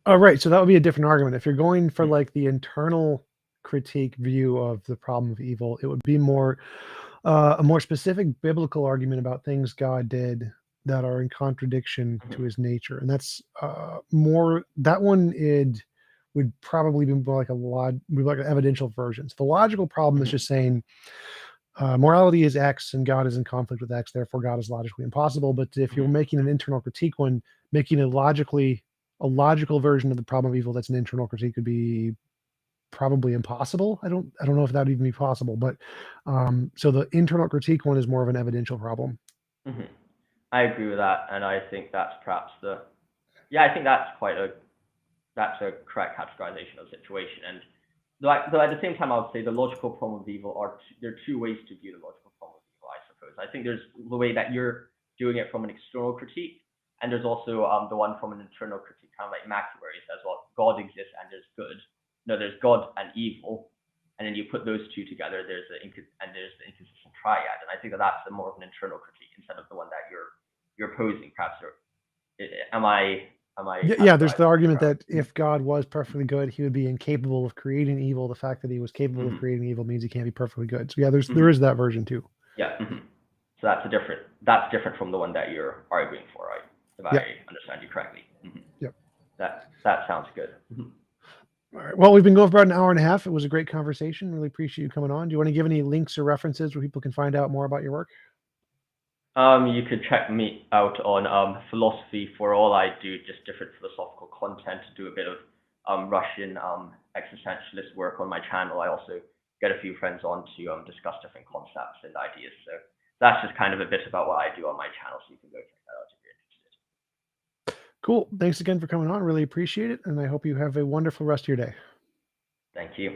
Oh, right. So that would be a different argument. If you're going for like the internal critique view of the problem of evil, it would be more a more specific biblical argument about things God did that are in contradiction to his nature. And that's more, that one would probably be more like an evidential version. So the logical problem is just saying morality is X and God is in conflict with X, therefore God is logically impossible. But if you're making an internal critique one, making a logical version of the problem of evil that's an internal critique could be probably impossible. I don't know if that would even be possible, but so the internal critique one is more of an evidential problem. I agree with that, and I think that's perhaps I think that's a correct categorization of the situation. And though at the same time, I would say the logical problem of evil there are two ways to view the logical problem of evil, I suppose. I think there's the way that you're doing it from an external critique, and there's also the one from an internal critique, kind of like Mackey, where he says, well, God exists and there's good. No, there's God and evil, and then you put those two together, there's the inconsistent triad. And I think that's more of an internal critique instead of the one that you're posing, perhaps. Or am I? Yeah, there's the argument that if God was perfectly good, he would be incapable of creating evil. The fact that he was capable of creating evil means he can't be perfectly good. So yeah, there is that version too. Yeah. So that's different from the one that you're arguing for, right? If I understand you correctly. Yep. That sounds good. All right. Well, we've been going for about an hour and a half. It was a great conversation. Really appreciate you coming on. Do you want to give any links or references where people can find out more about your work? You could check me out on Philosophy for All. I do just different philosophical content, do a bit of Russian existentialist work on my channel. I also get a few friends on to discuss different concepts and ideas. So that's just kind of a bit about what I do on my channel, so you can go check that out if you're interested. Cool. Thanks again for coming on. Really appreciate it. And I hope you have a wonderful rest of your day. Thank you.